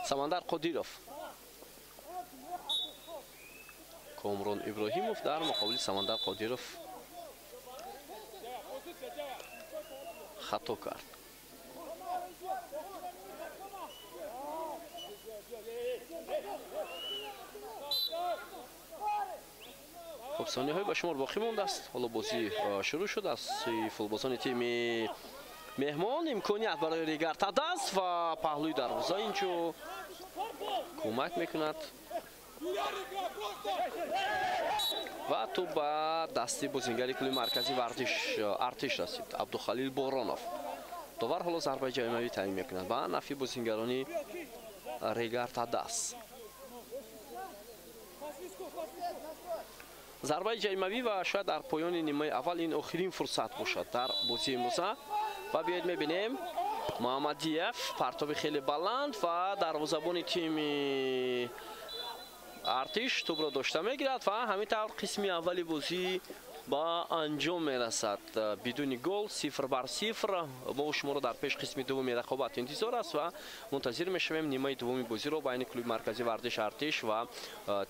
Speaker 1: Самандар Қодиров, Комрон Иброҳимов дар муқобили Самандар Қодиров хато кард. хуб, сониҳои ба шумор боқӣ мондааст. ҳоло бозӣ шурӯъ шуд аз сӯи футболбозони тими меҳмон. имконият барои регартада аст ва паҳлӯи дарвоза инҷо кӯмак мекунад ва ту ба дасти бозингари клуби маркази артиш расид. Абдухалил Боронов. довар ҳоло зарбаи ҷаймавӣ таъмин мекунад ба нафи бозингарони регартадас. зарбаи ҷаймавӣ ва шояд дар поёни нимаи аввал ин охирин фурсат бошад дар бозии имрӯза. ва биёед мебинем Муҳаммадиев, партоби хеле баланд ва дарвозабони тими артиш тӯбро дошта мегирад ва ҳамин тавр қисми аввали бозӣ ба анҷом мерасад. бидуни гол 0-0 мо шуморо дар пеш қисми дуввуми рақобат интизор аст ва мунтазир мешавем нимаи дуввуми бозиро байни клуби маркази вардиш артиш ва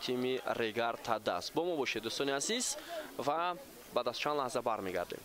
Speaker 1: тими регартадас. бо мо бошед дӯстони азиз ва баъд аз чанд лаҳза бармегардем.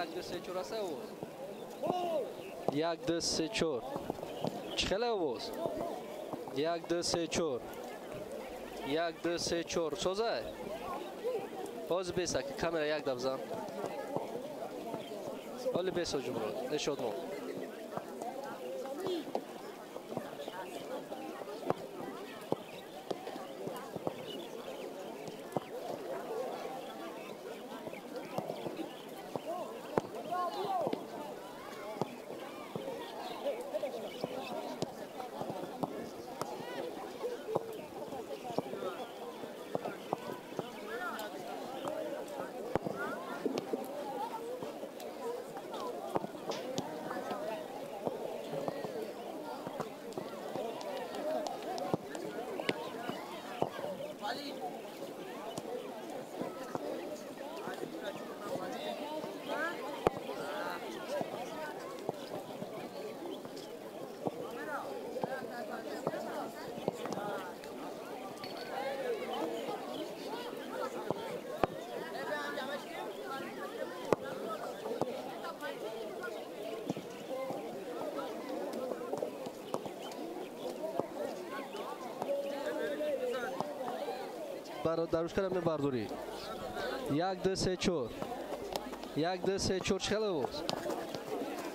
Speaker 2: 1 2 3 4 است آواز 1 2 3 4 چخله آواز 1 2 3 4 1 2 3 4 سوزه باز بیسه که کامera یک دبزن حالی بیسه جمرات نشاد ما دروش کردم برداری 1 2 3 4 1 2 3 4 چخله آواز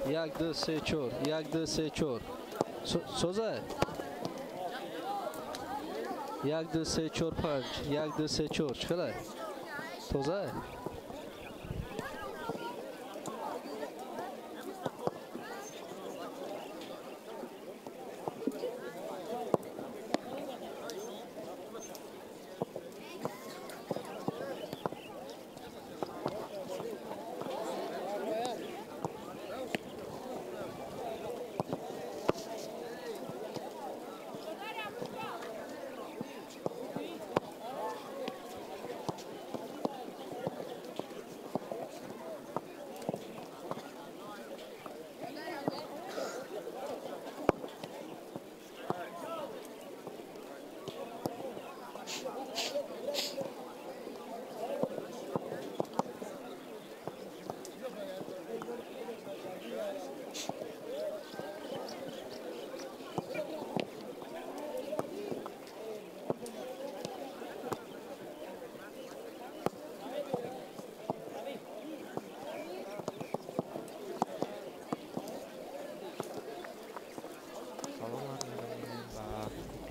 Speaker 2: 1 2 3 4 1 2 3 4 سوزه 1 2 3 4 5 1 2 3 4 چخله توزه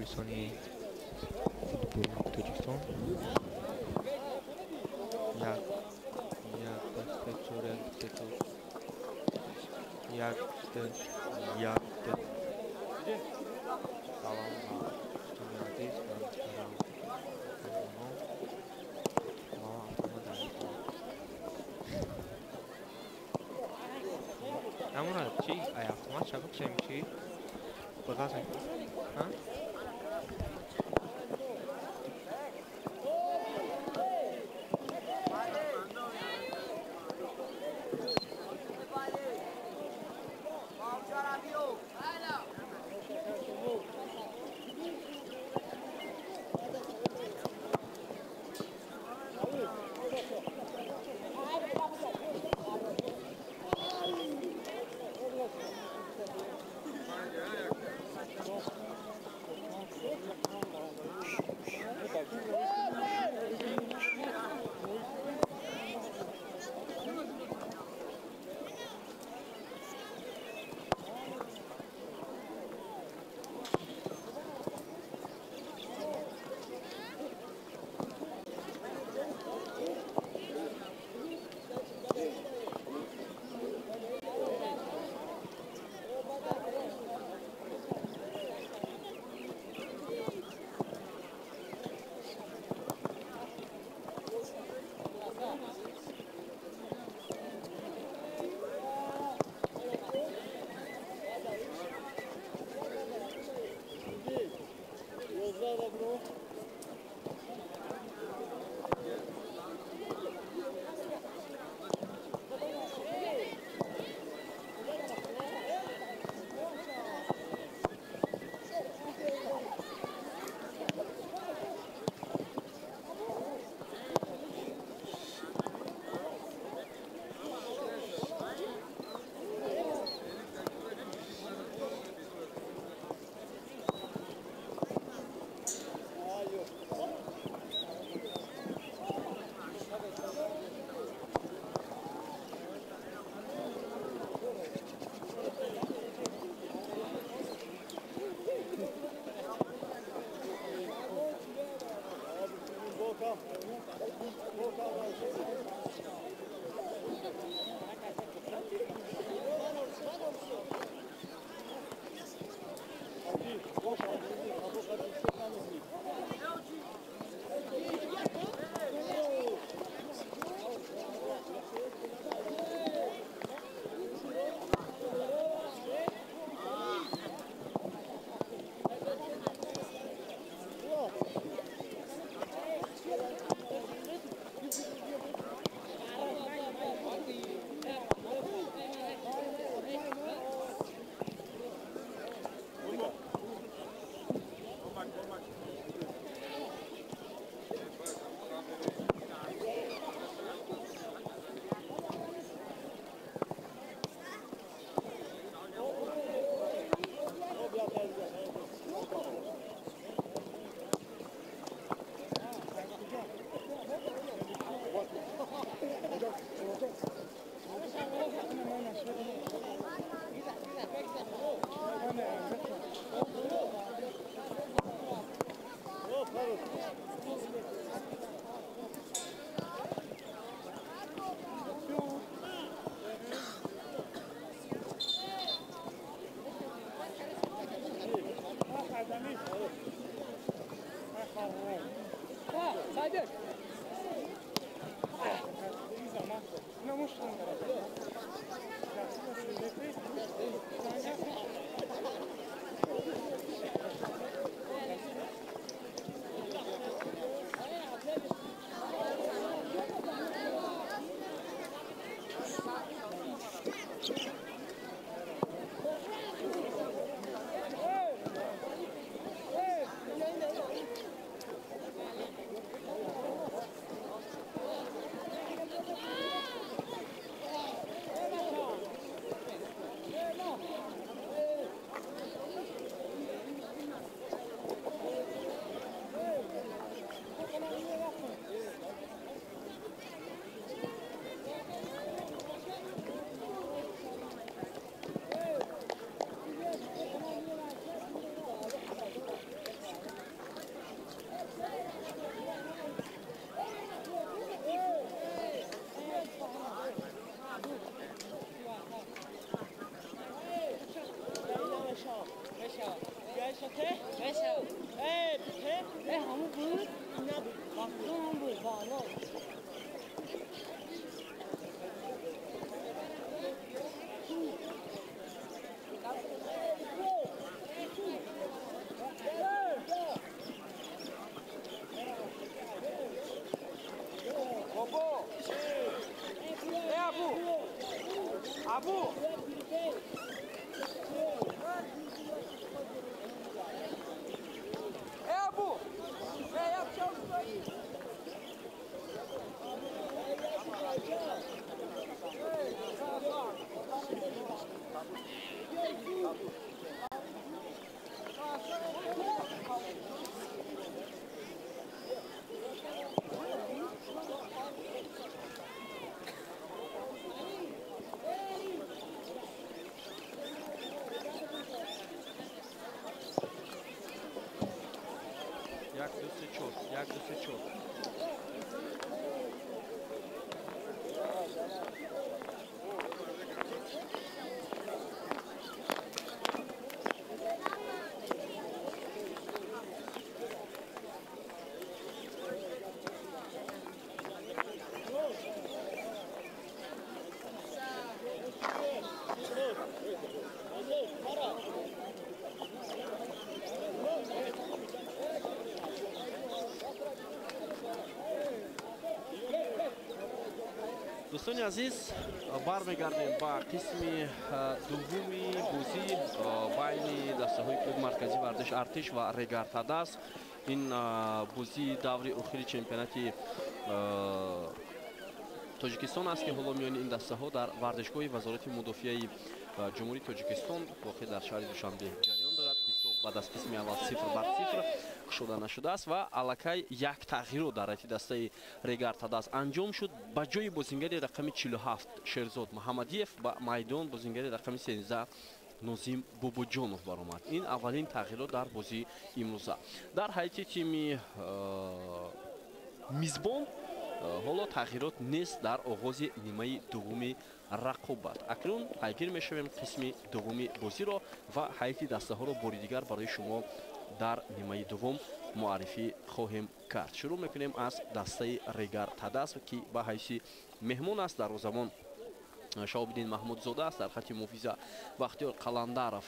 Speaker 3: Sony Football Turkistan Namuna çi ayakma çabuk çemçi bakasın ha
Speaker 1: Jak dosyć ciut. دوستان عزیز برمیگردیم با قسم دومی بازی بین دسته‌های کلوب مرکزی ورزش ارتش و ریگارتاداس. این بازی دوری آخری چمپیونات تاجیکستان است که حالا میان این دسته‌ها در ورزشگاه وزارت مدافع جمهوری تاجیکستان واقع در شهر دوشنبه جریان دارد. بعد از قسم اول 0-0 شده نشده است و الکی یک تغییر در رابطه دسته ریگارتاداس انجام شد. با جای بازیگر رقم 47 شیرزاد محمدیف با میدان بازیگر رقم 13 نظیم بوبوجانوف برآمد. این اولین تغییرات در بازی امروز در حیطی تیم میزبان. حالا تغییرات نیست در آغاز نیمه دوم рақобат. Акнун пайгир мешавем қисми дуввуми бозиро ва ҳайати дастаҳоро бори дигар барои шумо дар нимаи дуввум муаррифӣ хоҳем кард. Шурӯъ мекунем аз дастаи Регар Тадас ки ба ҳайси меҳмон аст. дарвозабон Шаҳобиддин Маҳмудзода аст. дар хати муҳофиза Бахтиёр Қаландаров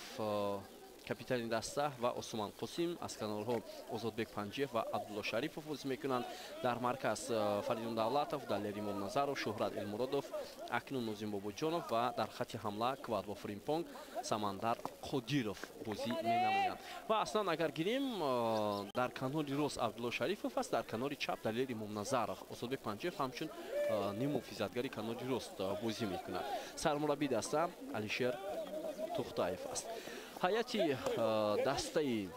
Speaker 1: капитани даста ва Осман Қосим, аз канорҳо Озодбек Панҷиев ва Абдулло Шарифов бозӣ мекунанд. дар марказ Фаридун Давлатов, Далер Имом Назаров, Шӯҳрат Элмуродов, акнун Нозим Бобоҷонов ва дар хати ҳамла Квадро Фримпонг, Самандар Қодиров бозӣ менамоянд. Ва аслан агар гирем, дар канори рост Абдулло Шарифов аст, дар канори чап Далер Имом Назаров, Озодбек Панҷиев ҳамчун нимуҳофизатгари канори рост бозӣ мекунад. Сармураббии даста Алишер Тухтаев аст. ҳайати дастаи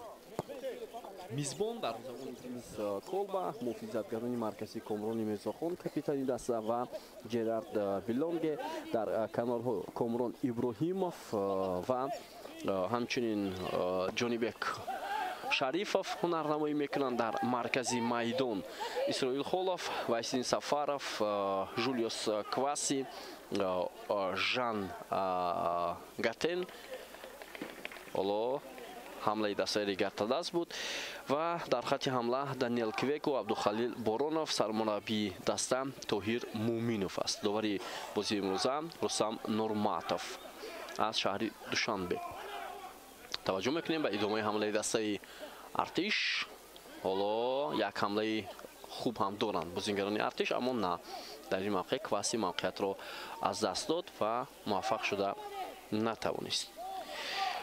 Speaker 1: мизбон дарвозабони Тимис Колба, муҳофизатгарони маркази Комрони Мирзохон, капитани даста ва Ҷерард Билонге, дар канорҳо Комрон Иброҳимов ва ҳамчунин Ҷонибек Шарифов ҳунарнамоӣ мекунанд. дар маркази майдон Исроил Холов, Вайсин Сафаров, Жулиус Кваси, Жан Гатен. Оло ҳамлаи дастаи Регар Тадас буд ва дар хати ҳамла Даниэл Квеку, Абдухалил Боронов, сармураббии даста Тоҳир Муминов аст. довари бозии имрӯза Рустам Нурматов аз шаҳри Душанбе. таваҷҷӯҳ мекунем ба идомаи ҳамлаи дастаи Артиш. ҳоло як ҳамлаи хуб ҳам доранд бозингарони Артиш, аммо на дар ин мавқеъ Кваси мавқеъатро аз даст дод ва муваффақ шуда натавонист.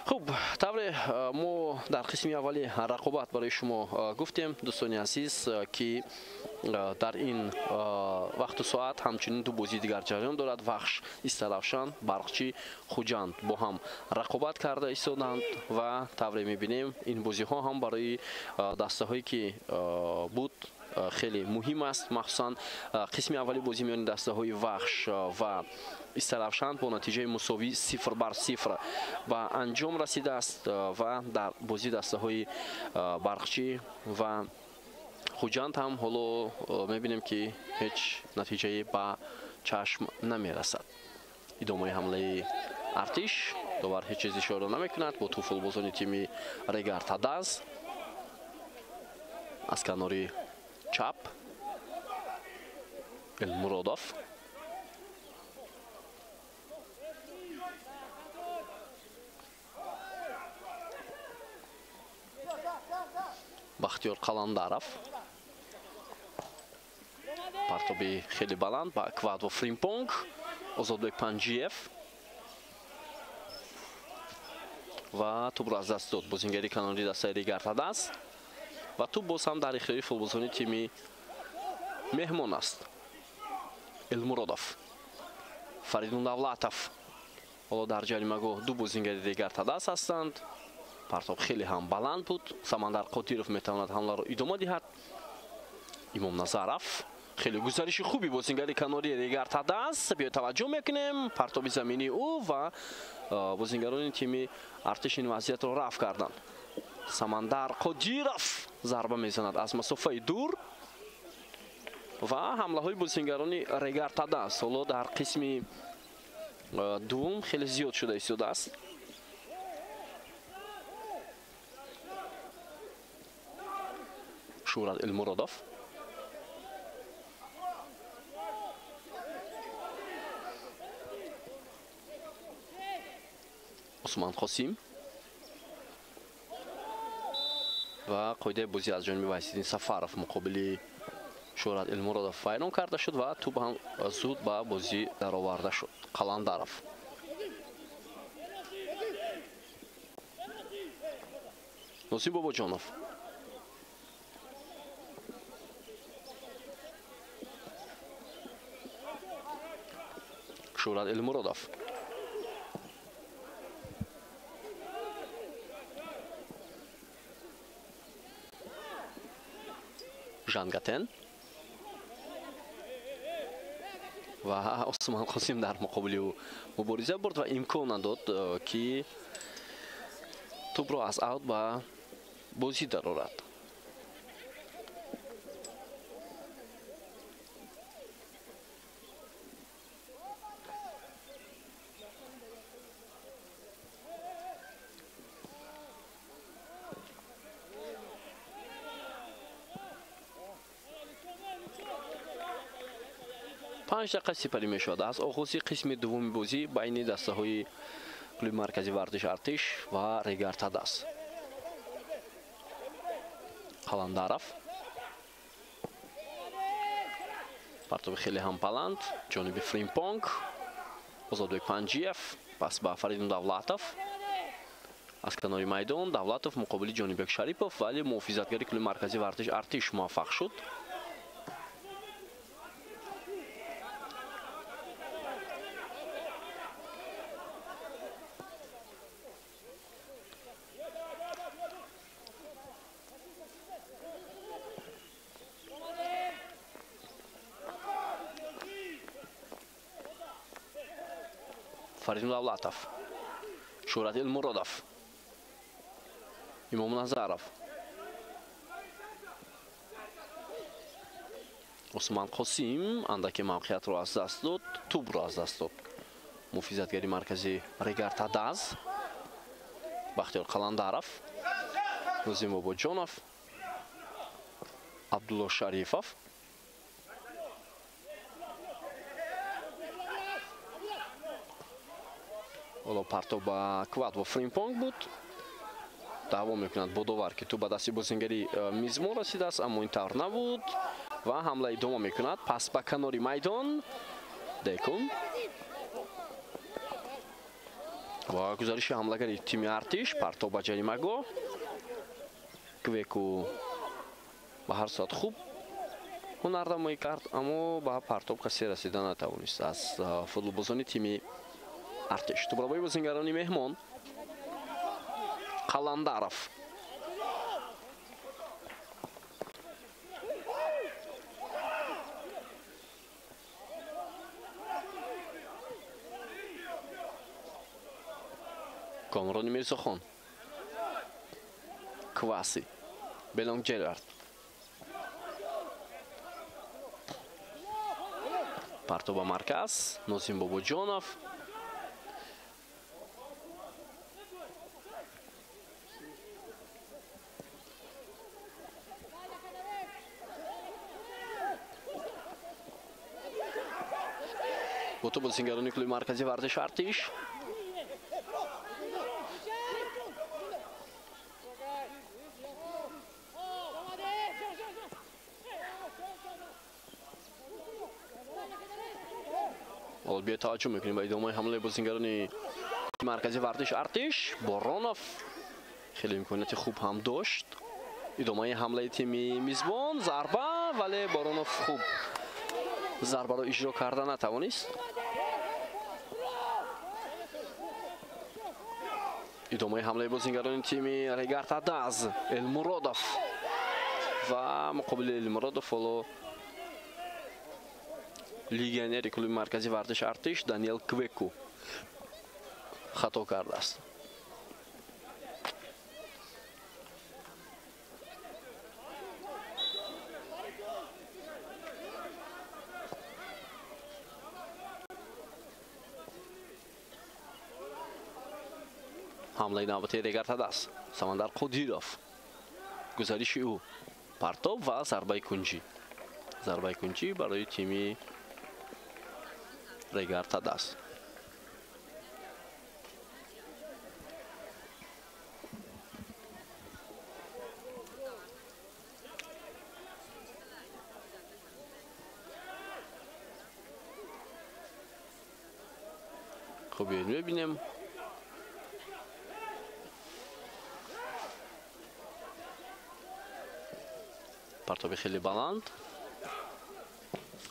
Speaker 1: хуб, тавре мо дар қисми аввали рақобат барои шумо гуфтем дӯстони азиз ки дар ин вақту соат ҳамчунин ду бозии дигар ҷараён дорад. Вахш Истаравшан, Барқчӣ Хуҷанд бо ҳам рақобат карда истоданд ва тавре мебинем ин бозиҳо ҳам барои дастаҳое ки буд хеле муҳим аст. махсусан қисми аввали бозӣ миёни дастаҳои Вахш ва Истаравшан бо натиҷаи мусовӣ 0-0 ба анҷом расидааст ва дар бозии дастаҳои Барқчӣ ва Хуҷанд ҳам ҳоло мебинем ки ҳеҷ натиҷае ба чашм намерасад. идомаи ҳамлаи Артиш довар ҳеҷ чиз ишора намекунад бо туфулбозони тими Регар Тадас аз канори чап Элмуродов, Бахтиёр Қаландаров, партоби хеле баланд ба Квадро Фримпонг, Озодбек Панҷиев ва тӯбро аз даст дод бозингари канори дастаи Регар Тадас ва тӯб боз ҳам дар ихтиёри футболбозони тими меҳмон аст. Элмуродов, Фаридун Давлатов ҳоло дар ҷаримагоҳ ду бозингари Регар Тадас ҳастанд. партоб хеле ҳам баланд буд. Самандар Қодиров метавонад ҳамларо идома диҳад. Имом Назаров, хеле гузариши хуби бозингари канори Регар Тадас. биё таваҷҷӯҳ мекунем партоби заминии ӯ ва бозингарони тими Артиш ин вазъиятро рафъ карданд. Самандар Қодиров зарба мезанад аз масофаи дур ва ҳамлаҳои бозингарони Регар Тадас ҳоло дар қисми дуввум хеле зиёд шуда истодааст. Шӯҳрат Элмуродов, Осман Қосим ва қоидаи бозӣ аз ҷониби Вайсиддин Сафаров муқобили Шӯҳрат Элмуродов вайрон карда шуд ва тӯб ҳам зуд ба бозӣ дароварда шуд. Қаландаров, Носим Бобоҷонов, Шӯҳрат Элмуродов, Жангатен ва Осман Қосим дар муқобили ӯ мубориза бурд ва имкон дод ки тӯбро аз аут ба бозӣ дарорад. 5 دقیقه سپری می شود از آغاز قسم دوم بازی بین دسته های کلوب مرکزی ورزش ارتش و ریگارتا داس. قلندارف پرتاب خیلی هم پلند جانب فریمپونگ озодбек панҷиев пас ба фаридун давлатов аз канори майдон давлатов муқобили ҷонибек шарипов вале муҳофизатгари клуби маркази вартиш артиш муваффақ шуд. Фаридун Давлатов, Шурат Элмуродов, Имом Назаров, Усман Қосим андаки мавқиятро аз даст дод, тубро аз даст дод. Муҳофизатгари маркази Ригарта Даз, Бахтиёр Қаландаров, Нозим Бобоҷонов, Абдулло Шарифов, ҳоло партоб ба квад ва фримпонг буд. Давом мекунад бо довар ки ту ба дасти бозингари мизмон расидааст, аммо ин тавр набуд ва ҳамла идома мекунад. Пас ба канори майдон Декун ва гузариши ҳамлагари тими артиш партоб ба ҷаримагоҳ. Квеку ба ҳар соат хуб ҳунардамоӣ кард, аммо ба партоб касе расида натавонист аз футболбозони тими артиш. Тубробои бозингарони меҳмон Қаландаров, Комрони Мирзохон, Кваси, Белонг Ҷелард, партоба марказ Нозим Бобоҷонов, бо ту бозингарони клуби маркази вардиш артиш. ҳоло биё таваҷҷӯҳ мекунем ба идомаи ҳамлаи бозингарони маркази вардиш артиш. Боронов хеле имконияти хуб ҳам дошт. идомаи ҳамлаи тими мизбон зарба, вале Боронов хуб зарбаро иҷро карда натавонист. идомаи ҳамлаи бозингарони тими Ригарта Даз Элмуродов ва муқобили Элмуродов ҳоло легионери клуби маркази вардиш артиш Даниэл Квеку хато кардааст. ҳамлаи навбати Ригарта Даз Самандар Қодиров, гузариши ӯ партоб ва зарбаи кунҷӣ. Зарбаи кунҷӣ барои тими Ригарта Даз. хуб мебинем партоби хеле баланд,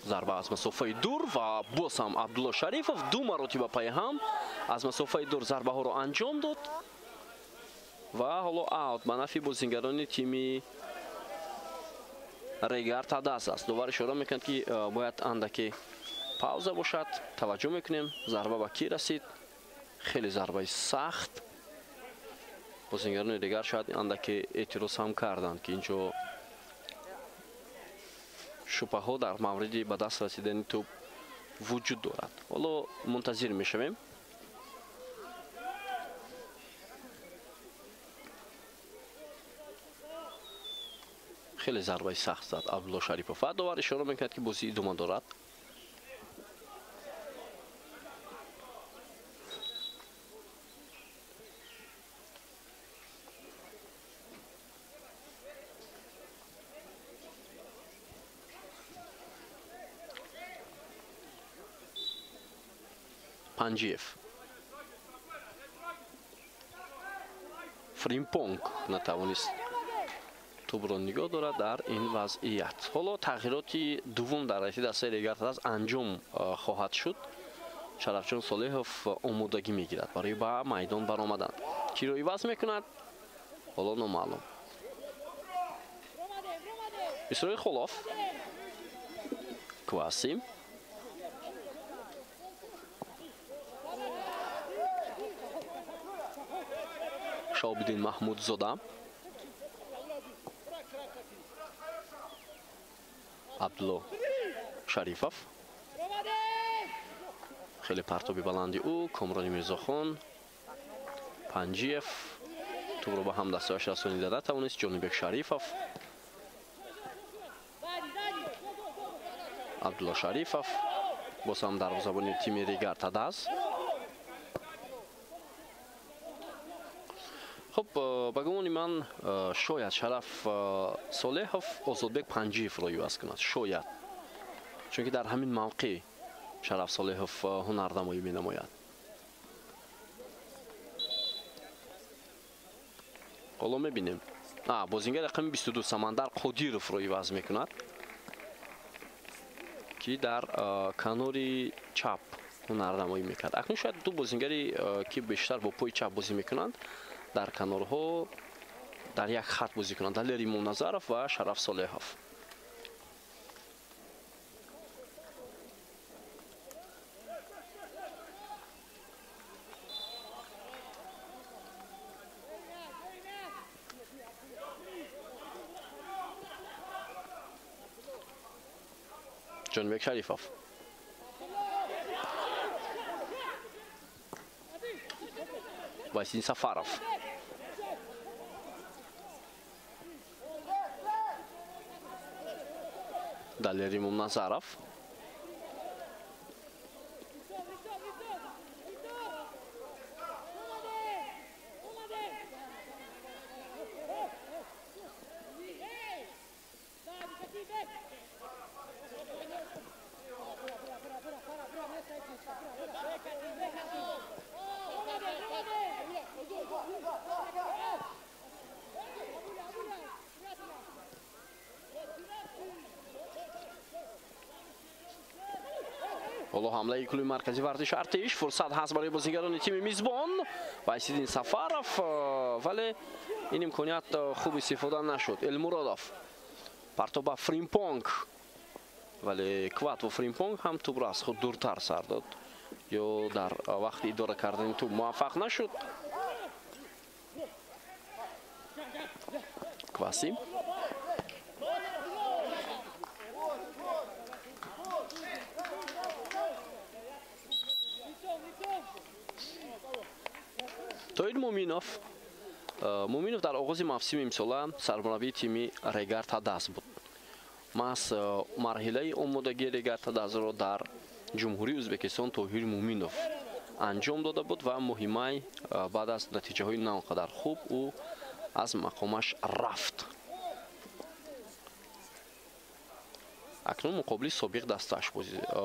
Speaker 1: зарба аз масофаи дур ва боз ҳам Абдулло Шарифов ду маротиба пай ҳам аз масофаи дур зарбаҳоро анҷом дод ва ҳоло аут ба нафи бозингарони тими Ригарта Даз аст. довар ишора мекунад ки бояд андаке пауза бошад. таваҷҷӯҳ мекунем зарба ба ки расид. хеле зарбаи сахт. бозингарони дигар шояд андаке эътироз ҳам карданд ки инҷо шубҳаҳо дар мавриди ба даст расидани тӯб вуҷуд дорад. ҳоло мунтазир мешавем. хеле зарбаи сахт зад Абдулло Шарипов ва довар ишора мекунад ки бозӣ идома дорад. Panjiev. Frimpong نتوانست توپ را نگاه دارد در این وضعیت. حالا تغییراتی دوم در رابطه دسته ریگارتاداس انجام خواهد شد. شرفجان صالحوف آمادگی میگیرد برای به میدان برآمدن. کی را عوض میکند؟ حالا نامعلوم. اسرائیل خلاف کواسیم شابدین محمود زاده عبدالله شریفов خیلی پرتابی بلندی او کامرانی میرزاخان پنجیف توپ رو به هم دستهایش رسانیده نتوانست جانبک شریفov عبدالله شریفov باز هم دروازه‌بان تیم ریگارتاداس. خب به گمان من شاید شرف صالحوف آزادبک پنجیف را عوض کند شاید چون که در همین موقع شرف صالحوف هنرنمایی می‌نماید. حالا می‌بینیم بازیگر رقم 22 سمندر قادیرов را عوض می‌کند که در کناری چپ هنرنمایی می‌کرد. اکنون شاید دو بازیگری که بیشتر با پای چپ بازی می‌کنند در کنارها در یک خط بازی کنند علی منظرов و شرف صالحوف. جانبک شریفov وایسین سفارov دلیری منظرов حالا حمله کلوب مرکزی ورزش ارتش فرصت هست برای بازیگران تیم میزبان وایسیدین سفارov ولی این امکانیت خوب استفاده نشد. المرادov پرتاب فریمپونگ ولی کوات و فریمپونگ هم توپ را از خود دورتر سر داد یا در وقت اداره کردن توپ موفق نشد. کواسیم توید مومینوف در آغاز موسم امسال سرمربی تیم ریگارتاداس بود. ماس مرحله آمادگی ریگارتاداس را در جمهوری ازبکستان توهیر مومینوف انجام داده بود و مهمه بعد از نتیجه های نه آنقدر خوب او از مقامش رفت. اکنون مقابل سابق دستش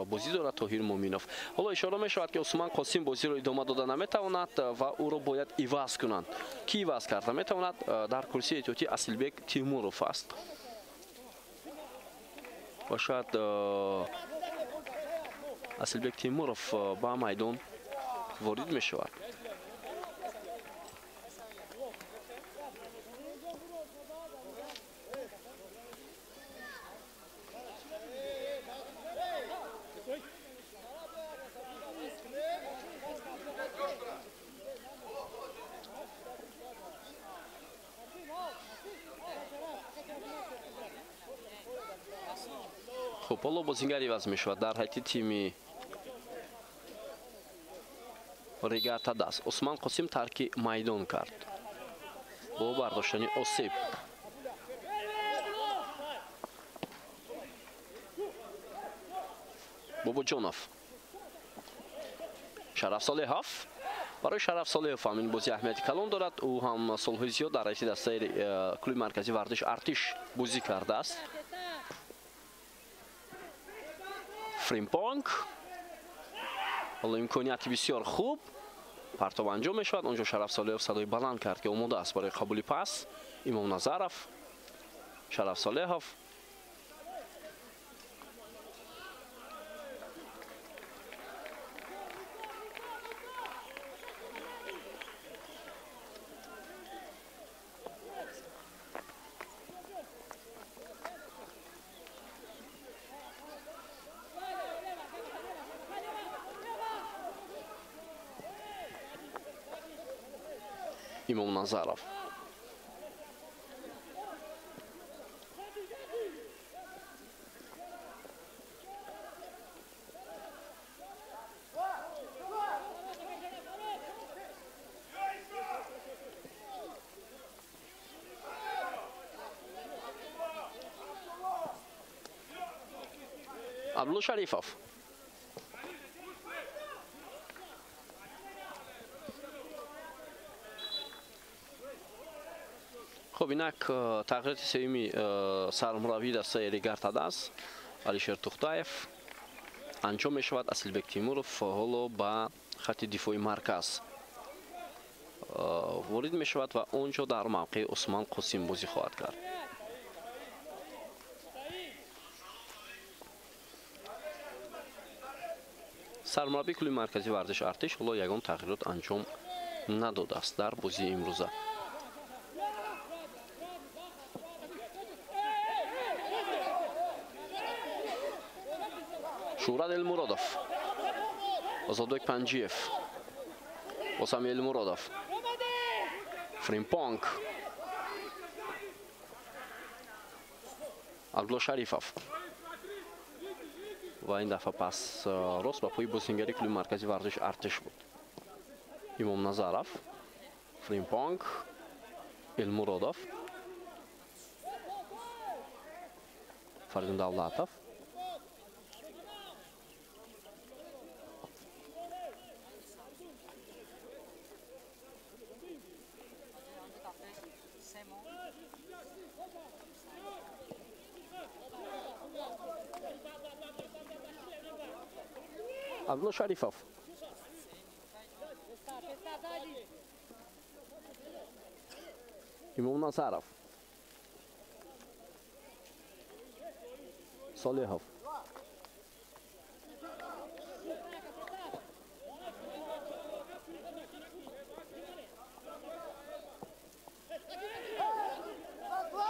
Speaker 1: بازی دارد توهیر مومینوف. حالا اشاره می شود که عثمان قاسم بازی را ادامه داده نمیتواند و او را باید عوض کنند. کی عوض کرده میتواند؟ در کرسی احتیاطی اصیلبک تیموروف است و شاید اصیلبک تیموروف با میدان وارد می شود. خب حالا بازیگری عوض می شود در حیطی تیم ریگارتاداس. عثمان قاسم ترک میدان کرد با برداشتن آسیب. بابا جانوف شرف صالحوف برای شرف صالحوف همین بازی اهمیتی کلان دارد. او هم سالهای زیاد در رئیس دسته کلوب مرکزی ورزش ارتش بازی کرده است. فریمپونگ حالا امکانیتی بسیار خوب پرتاب انجام می شود. اونجا شرف صالحov صدای بلند کرد که آماده است برای قبول پاس. امام نظرов، شرف صالحov. امام نظرов. عبدالله شریفov. خب اینک تغییرات سومی سرمربی دسته ریگارتاد است. علیشیر توختایف انجام می شود. اسلبек تیمورов حالا به خط دفاعی مرکز وارد می شود و اونجا در موقع عثمان قاسم بازی خواهد کرد. سرمربی کل مرکزی ورزش ارتش حالا یگان تغییرات انجام نداده است در بازی امروزه. شوراد المرادov، Ozodbek Panjiyev، Osam Elmurodov، Frimpong، عبدالله شریفov و این دفعه پس راست با پای بازیگری کل مرکزی ورزش ارتش بود. امام نظرov، Frimpong، Elmurodov، Fardin Davlatov. عبدالله شریفov. امام نظرov. صالحov.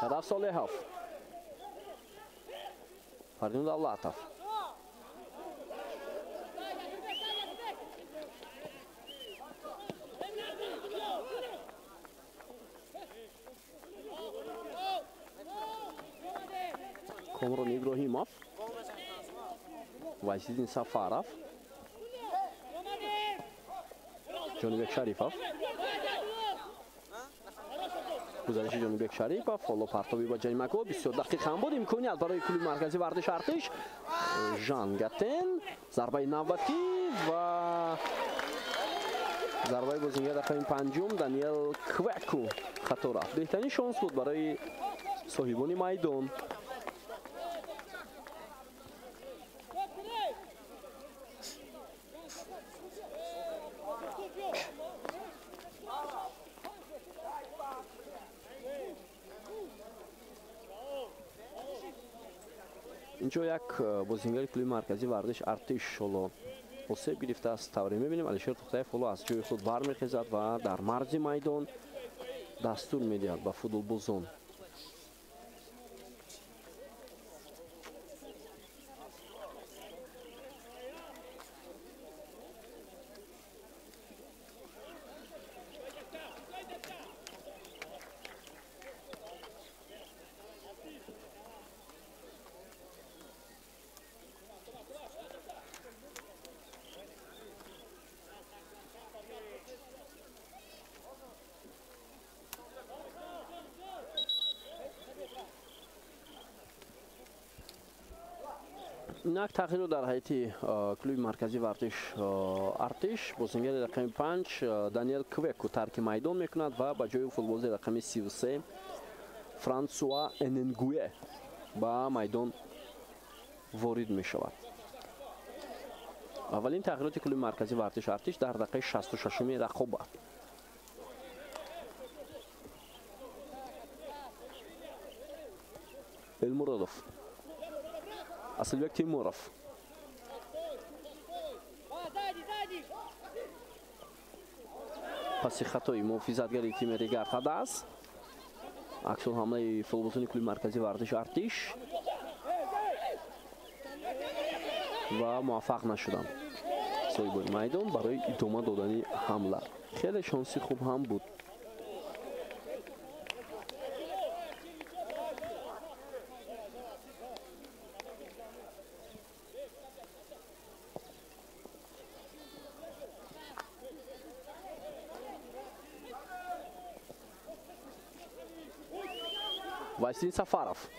Speaker 1: شرف صالحov. فردین davlatov. Komron Ibrahimov, Vazidin Safarov, Jonibek Sharipov, گزارش جانبک شریفov. حالا پرتابی با جریمه بسیار دقیق هم بود. امکانیت برای کل مرکزی ورزش ارتش. ژان گاتن، ضربه نوبتی و ضربه بازیگر دفعه پنجم دانیل کوکو خطا رفت. بهترین شانس بود برای صاحبان میدان. اینجا یک بازیگر کل مرکزی ورزش ارتش حالا آسیب گرفته است. طوری می‌بینیم علیشیر توختایف حالا از جای خود برمیخیزد و در مرز میدان دستور می‌دهد به فوتبالبازان. اینک تغییر در هیئت کلوب مرکزی ورزش ارتش بازیگر رقم 5 دانیل کوکو ترک میدان میکند و به جای فوتبالیست رقم 33 فرانسوا اننگوئه به میدان وارد می شود. اولین تغییرات کل مرکزی ورزش ارتش در دقیقه 66 رقابت. المرادف اصل یک تیمورف پس خطای محافظتگری تیم ریگارد هداس اکسون حمله فوتبالسازی کل مرکزی ورزش ارتش و موفق نشدند صاحب میدان برای ادامه دادن حمله. خیلی شانسی خوب هم بود. واسین سفارов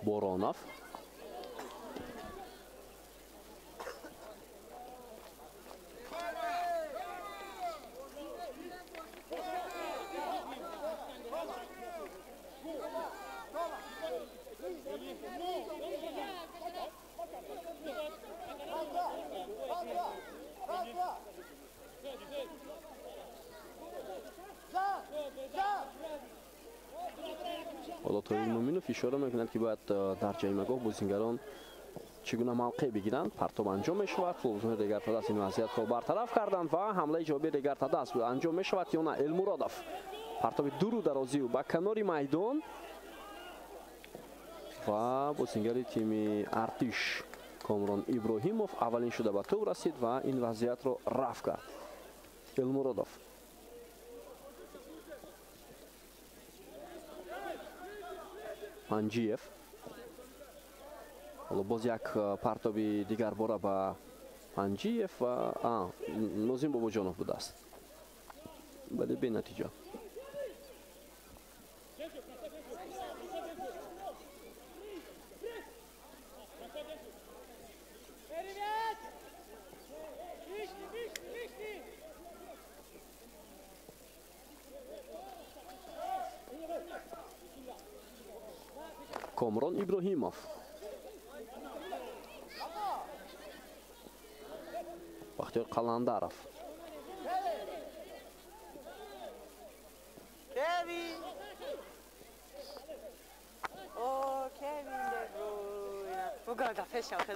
Speaker 1: Боронов حالا توی مومینوف اشاره میکند که باید در جایمگاه بازیگران چگونه موقع بگیرند. پرتاب انجام میشود. فوتبالسازان ریگارد هداس این وضعیت را برطرف کردند و حمله جوابی ریگارد هداس انجام میشود یا نه. المرادف پرتاب دور درازی و به کنار میدان و بازیگر تیم ارتش کامران ابراهیموف اولین شده به توپ رسید و این وضعیت را رفع کرد. المرادف پنجیف حالا باز یک پرتابی دیگر باره به پنجیف و نازیم باباجانوف بوده است ولی به نتیجه. کامران ابراهیموف بختیار قلندرов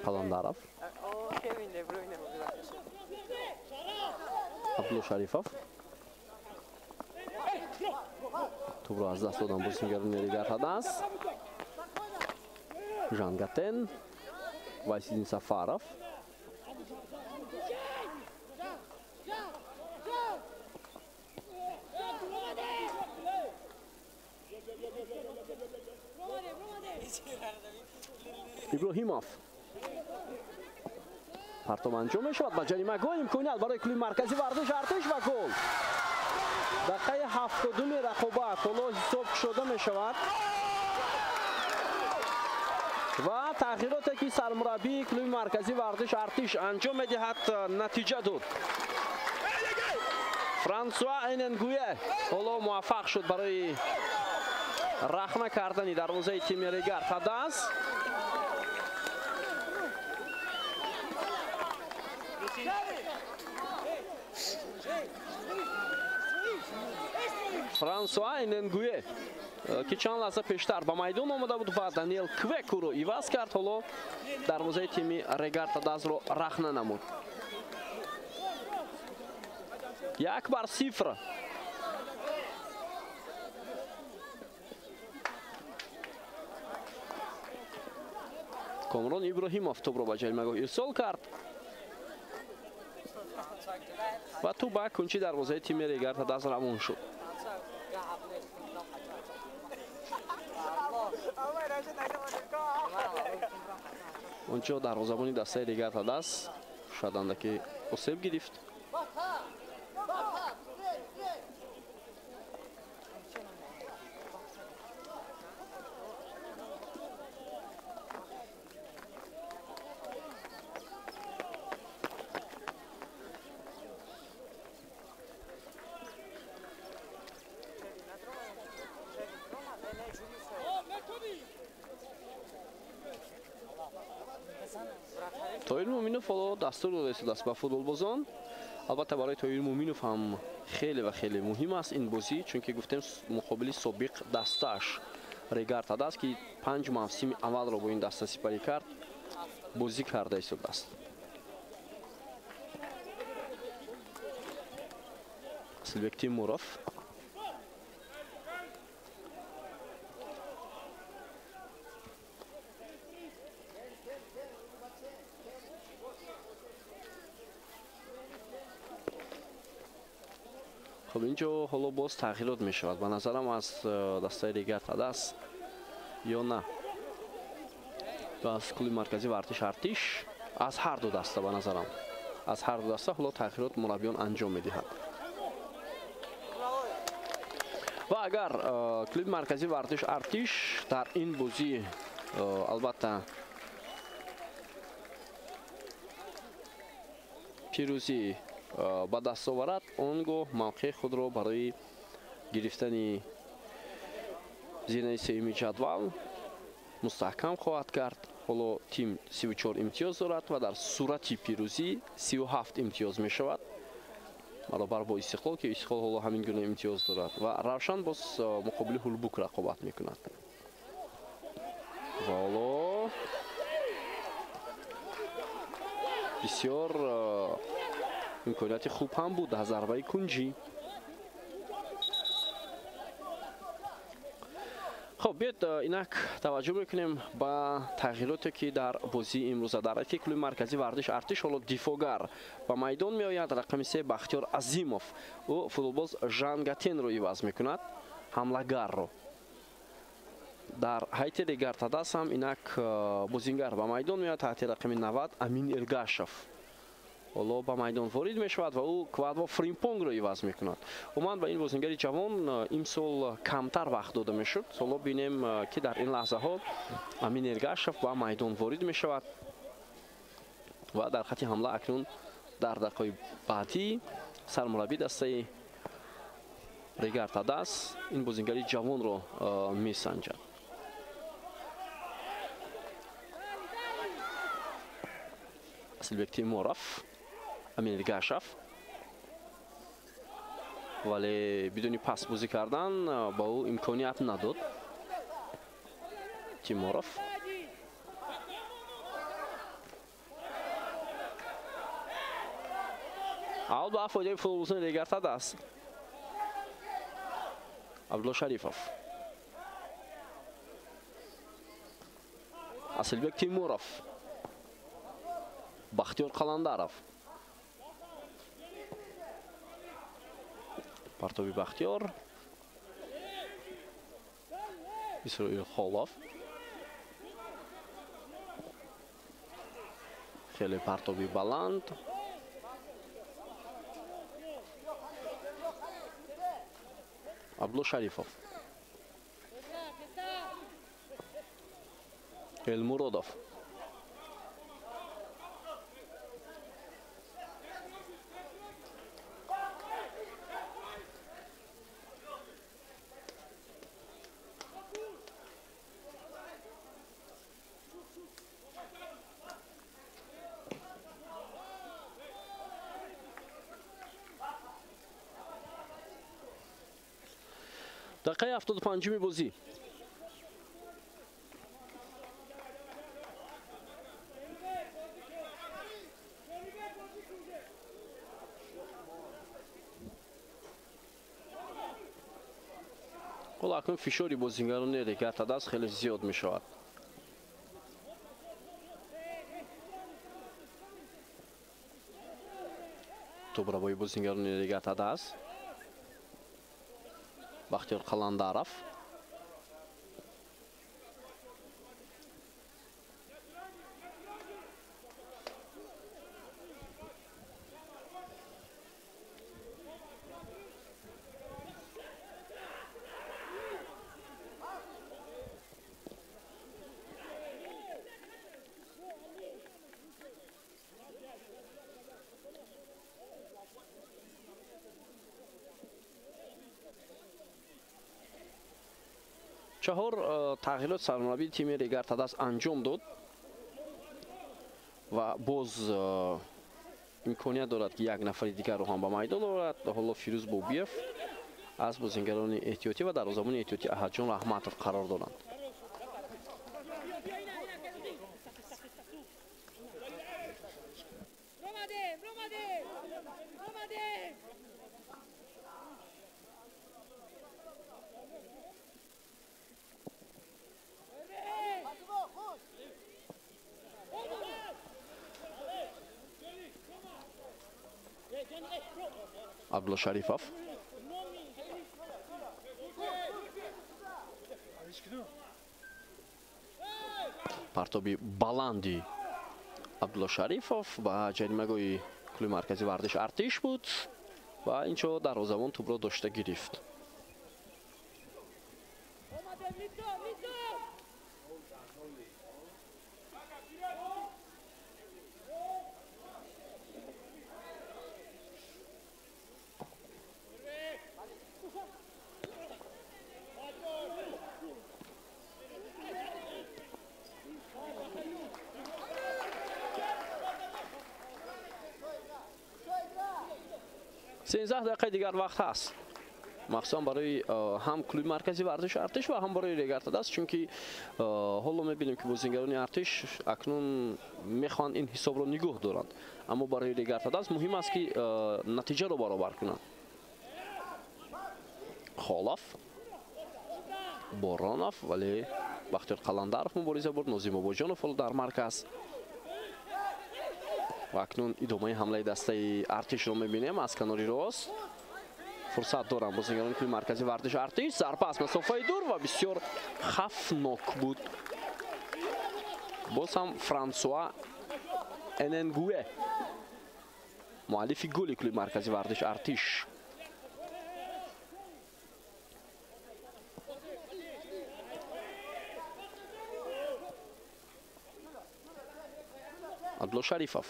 Speaker 1: قلندرов عبدالله شریفов توپ را از دست دادن بازیگران ریگارد هداس. Жангатен, Василий Сафаров. ابراهیموف. پرتاب انجام میشود با جریمه گل امکانیت برای کل مرکزی ورزش ارتش و گل. دقیقه 72 رقابت حالا حساب شده میشود. و تغییراتی که سرمربی کلوب مرکزی ورزش ارتش انجام میدهد نتیجه داد. فرانسوا ایننگویه حالا موفق شد برای رخنه کردن دروازه تیم ریگارد هداس. فرانسوا ایننگویه که چند لحظه پیشتر به میدان آمده بود و دانیل کویکو رو عوض کرد حالا دروازه تیم ریگارد هداس رو رخنه نمود. 1-0. کامران ابراهیموف توپ رو به جریمه‌گاه ارسال کرد و توپ به کنچی دروازه تیم ریگارد هداس روان شد. اونجا دروازه‌بانی دسته ریگارد هداس شدند که آسیب گرفت. Тоир Муъминов ҳоло дастур дода истодааст ба футболбозон. Албатта барои Тоир Муъминов ҳам хеле ва хеле муҳим аст ин бозӣ, чунки гуфтем муқобили собиқ дастааш Регард адаст ки 5 мавсими аввалро бо ин даста сипарӣ кард, бозӣ карда истодааст. Асилбек Тимуров خب اینجا حالا باز تغییرات می شود به نظرم از دسته ریگارد عدس یا نه از کل مرکزی ورزش ارتش از هر دو دسته به نظرم از هر دو دسته حالا تغییرات مربیان انجام می دهند و اگر کل مرکزی ورزش ارتش در این بازی البته پیروزی با دست آورد آنگاه موقع خود را برای گرفتن زینه سوم جدول مستحکم خواهد کرد. حالا تیم 34 امتیاز دارد و در صورت پیروزی 37 امتیاز می شود برابر با استقلال که استقلال حالا همین گونه امتیاز دارد و روشن باز مقابل هولبوک رقابت می کند. حالا بسیار امکانیت خوب هم بود از ضربه کنجی. خب بیاید اینک توجه میکنیم با تغییراتی که در بازی امروز در کل مرکزی ورزش ارتش حالا دفاعگر با میدان می آید. رقم 3 بختیار عظیموف و فوتبالباز ژان گاتین رو عوض میکند، حمله‌گر رو. در هیئت ریگارد عدس هم اینک بازیگر با میدان می آید تحت رقم 90 امین ارگاشف حالا با میدان وارد می شود و او کوادوا فریمپونگ رو عوض می کند. من به این بازیگر جوان امسال کمتر وقت داده می شد. حالا بینیم که در این لحظه ها امین ارگاشف با میدان وارد می شود و در خط حمله اکنون در دقایق بعدی سرمربی دسته ریگارد عدس این بازیگر جوان رو می سنجد. اسیلبک تیمورов امین ارگاشف ولی بدون پاس بازی کردن با او امکانیت نداد. تیمورов اول با فایده فوتبالبازان ریگارد عدس عبدالله شریفوف اسیلبек تیمورов بختیار قلندرов پرتابی بختیار اسرائیل خالف خیلی پرتابی بلند عبدالله شریفوف المرادov دقیقه 75 بازی حالا اکنون فشاری بازیگران ریگارد عدس خیلی زیاد می شود. توپ را با بازیگران ریگارد عدس بختیار قلندرов چهار تغییرات سرمربی تیم ریگارد عدس انجام داد و باز امکانیت دارد که یک نفر دیگر رو هم به میدان آورد. حالا فیروز بوبیف از بازیگران احتیاطی و دروازه‌بان احتیاطی احدجان رحمتov قرار دارند. عبدالله شریفов партоби баланди عبدالله شریفов ба ҷаримагоҳи клуби маркази вардиш артиш буд ва инчо дарвозабон тӯбро дошта гирифт. سیزده دقیقه دیگر وقت هست مخصوصا برای هم کلوب مرکزی ورزش ارتش و هم برای ریگارتا دست، چونکی حالا میبینیم که بازیگران ارتش اکنون میخوان این حساب رو نگاه دارند، اما برای ریگارتا دست مهم است که نتیجه رو برابر کنند. خالف بارانов ولی بختیار قلندرов مبارزه برد. نازیم آباجانov در مرکز و اکنون ادامه حمله دسته ارتش رو میبینیم از کناری راست. فرصت دارن بازیگران کلوب مرکزی ورزش ارتش. ضربه از مسافه دور و بسیار خطرناک بود. باز هم فرانسوا اننگوه مؤلف گل کلوب مرکزی ورزش ارتش. عبدالله شریفov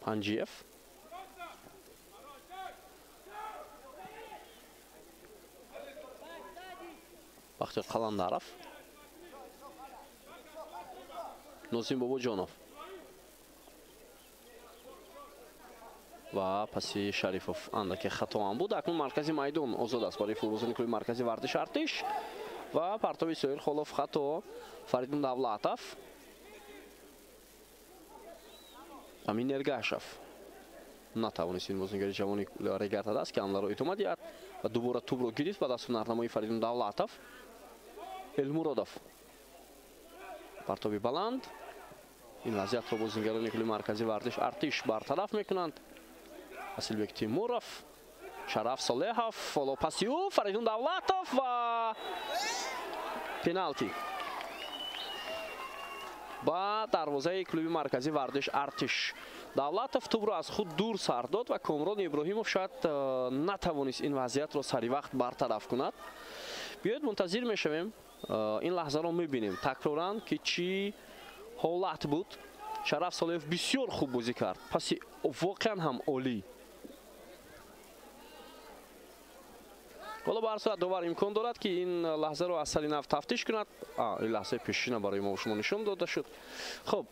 Speaker 1: پنجیف بختیار قلندرов نازیم باباجانov و پسی شریفov اندک خطا هم بود. اکنون مرکزی میدان آزاد است برای فوتبالبازان کلوب مرکزی ورزش ارتش و پرتاب سویل خلاف خطا فریدون давлатов. امین ارگاشов نتوانست این بازیگر جوانی ریگارتا دست که آنها را اتومات کرد و دوباره توپ را گرفت. بعد از راهنمایی فریدون давлатов эльмуродов پرتابی بلند. این وضعیت را بازیگران کلوب مرکزی ورزش ارتش برطرف میکنند. اسیلبек تیمورов، شرف صالحov، فالو پاسیو فریدون давлатов و پنالتی با دروازه کلوب مرکزی ورزش ارتش. давлатов توپ را از خود دور سر داد و کامران ابراهیمov شاید نتوانست این وضعیت را سری وقت برطرف کند. بیاید منتظر میشویم این لحظه را میبینیم تکرارا که چی حالت بود. شرف صالحov بسیار خوب بازی کرد، پس واقعا هم عالی. حالا به هر صورت داور امکان دارد که این لحظه رو از سری نو تفتیش کند. این لحظه پیشینه برای ما و شما نشون داده شد. خب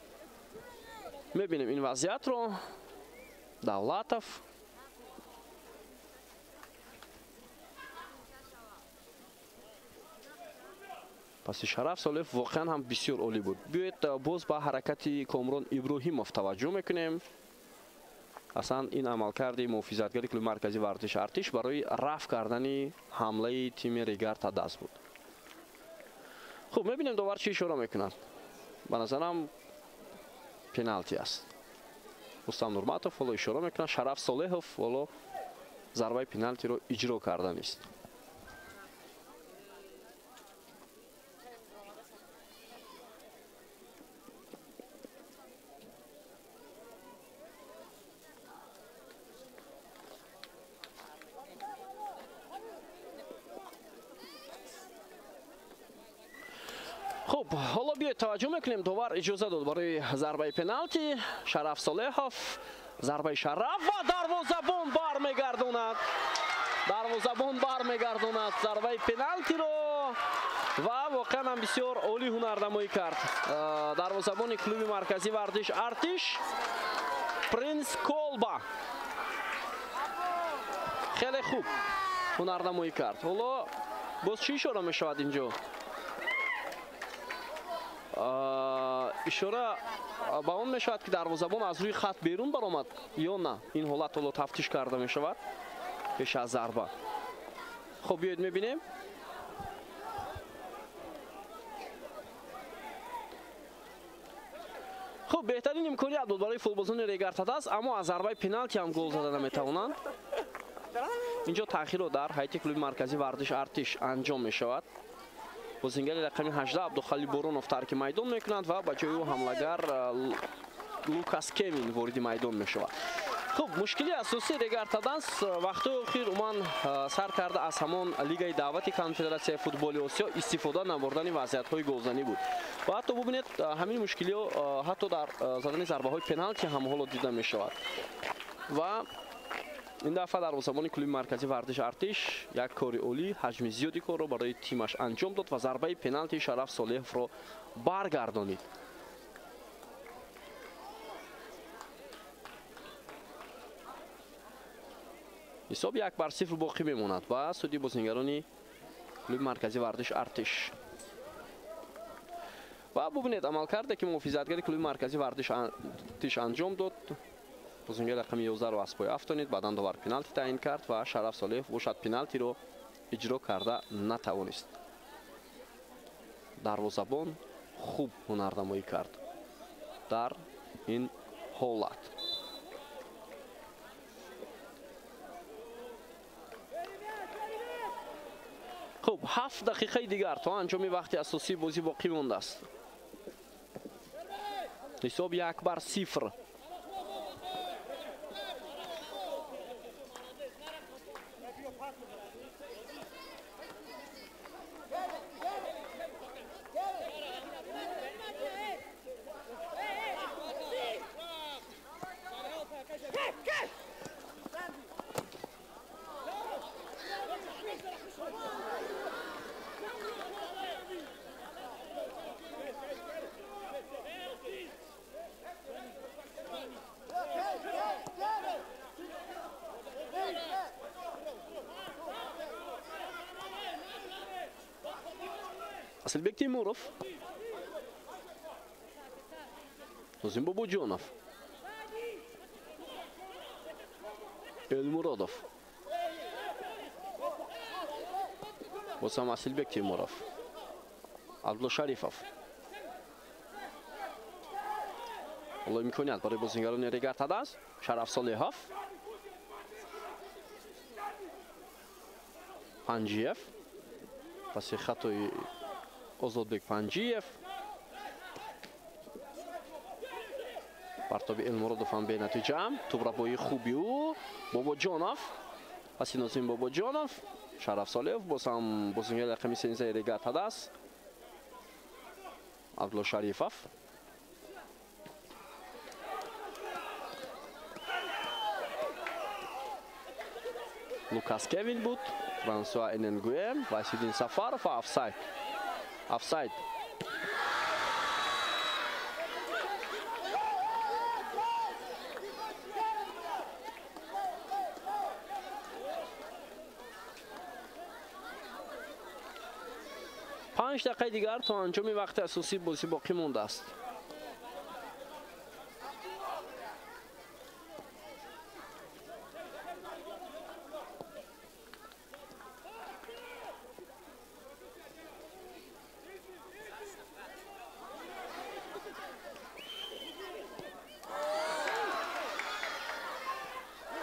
Speaker 1: میبینیم این وضعیت رو. давлатов پس شرف صالحov واقعا هم بسیار عالی بود. بیایید باز با حرکت کامران ابراهیمov توجه میکنیم. اصلا این عملکرد محافظتگر کلوب مرکزی ورزش ارتش برای رفع کردن حمله تیم ریگارتا دست بود. خب میبینیم داور چی اشاره میکنند. به نظرم پنالتی است. رستم نورماتov ولو اشاره میکنه شرف صالحov ولو ضربه پنالتی رو اجرا کردن است. خب حالا بیاید توجه میکنیم دوباره اجازه داد برای ضربه پنالتی. شرف صالحوف ضربه شرف و دروازه‌بان برمیگردوند. دروازه‌بان برمیگردوند ضربه پنالتی رو و واقعا هم بسیار عالی هنرنمایی کرد دروازه‌بان کلوب مرکزی ورزش ارتش پرنس کولبا. خیلی خوب هنرنمایی کرد. حالا باز چی اشاره میشود اینجا؟ اشاره با اون میشود که دروازه‌بان از روی خط بیرون برآمد یا نه. این حالت حالا تفتیش کرده میشود پیش از ضربه. خب بیاید میبینیم. خب بهترین امکانیت بود برای فوتبالزن ریگارتاد است، اما از ضربه پنالتی هم گل زدن نمیتوانند. اینجا تأخیر رو در هیئت کلوب مرکزی ورزش ارتش انجام می شود. بازیگر رقم 18 عبدالخلیل بورونوف ترک میدان میکنند و با جای او حمله‌گر لوکاس کوین وارد میدان می شود. خب مشکلی اساسی ریگارتاد است وقتی اخیر عمان سر کرده از همان لیگ دعوت کنفدراسیون فوتبال آسیا استفاده نبردن وضعیت‌های گلزنی بود و حتی ببینید همین مشکلی حتی در زدن ضربه‌های پنالتی هم حالا دیده می شود و این دفعه دروازه‌بان کلوب مرکزی ورزش ارتش یک کار عالی حجم زیادی کار را برای تیمش انجام داد و ضربه پنالتی شرف صالحوف را برگردانید. حساب 1-0 باقی میماند و سودی بازیگران کلوب مرکزی ورزش ارتش. و ببینید عملکرد که محافظتگر کلوب مرکزی ورزش ارتش انجام داد. بازیگر رقم 11 رو از پای افتانید، بعداً دوباره پنالتی تعیین کرد و شرف صالحوف باشد پنالتی رو اجرا کرده نتوانست. دروازه‌بان خوب هنرنمایی کرد در این حالت. خب 7 دقیقه دیگر تا انجام وقت اساسی بازی باقی مانده است. حساب 1-0. Асилбек Тимуров. Нозим Бобоҷонов. Элмуродов. Босам Асилбек Тимуров. Абдулла Шарифов. Алло имконият барои бозигарони ригаартад аст. Шараф Солиҳов. Панҷиев. Паси хатои Озодбек Панҷиев. Партоби Элмуродов ҳам бенатиҷа. Тубрабои хуби ӯ. Бобоҷонов. Паси Нозим Бобоҷонов. Шараф Солиҳов бозам бозигари рақами 13 ригаартад аст. Абдулла Шарифов. Лукас Кевин буд. Франсуа Эненгуэ. Васидин Сафаров. Офсайд. Офсайд. پنج دقیقه دیگر تا انجام وقت اساسی بازی باقی مانده است.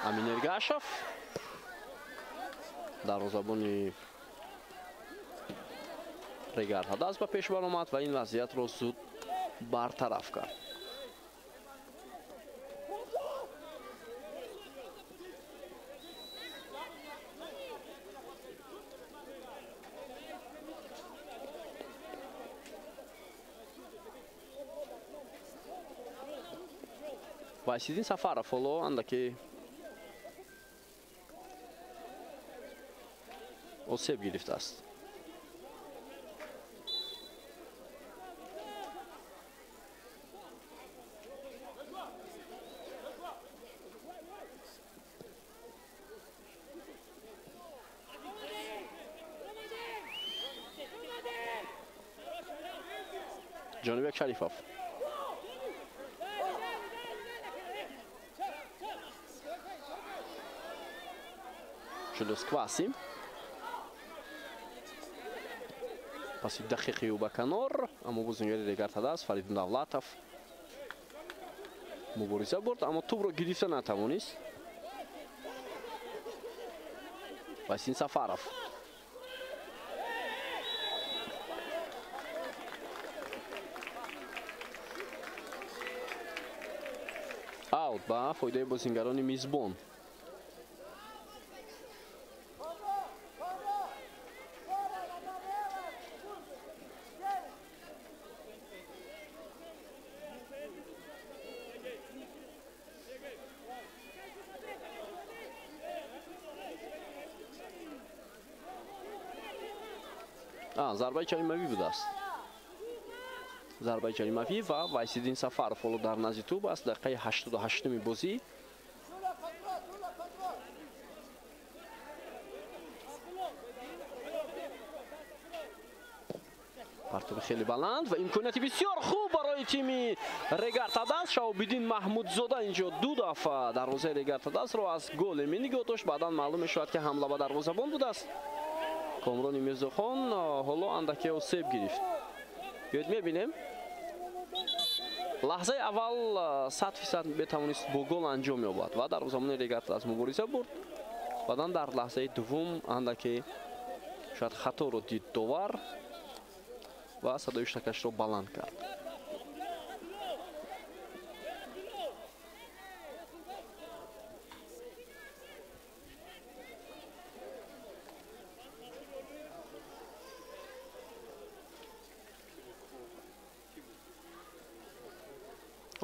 Speaker 1: امین ارگاشف دروازه‌بان ریگارتاد از به پیش برآمد و این وضعیت را زود برطرف کرد. Вайсидин Сафаров ҳоло андаки осеб гирифтааст. Ҷонибек Шарифов. Ҷулус Квасим. Паси дақиқи ӯ ба канор. Аммо бозингари Регартадаст Фарид Давлатов мубориза бурд, аммо тӯбро гирифта натавонист. Вайсин Сафаров. Аут ба фоидаи бозингарони мизбон. зарбаи ҷаримавӣ будааст. Зарбаи ҷаримавӣ ва Вайсидин Сафаров ҳоло дар назди тӯб аст. Дақиқаи 88-уми бозӣ. партоби хеле баланд ва имконияти бисёр хуб барои тими Регартадаст. Шаҳобиддин Маҳмудзода инҷо 2 дафъа дарвозаи Регартадастро аз гол нигоҳ дошт. Баъдан маълум мешавад ки ҳамла ба дарвозабон будааст. Комрони Мирзохон ҳоло андаке осеб гирифт. биёед мебинем. лаҳзаи аввал 100% метавонист бо гол анҷом ёбад ва дарвозабони Регартадаст мубориза бурд. баъдан дар лаҳзаи дуввум андаке шояд хаторо дид довар ва садои штакашро баланд кард.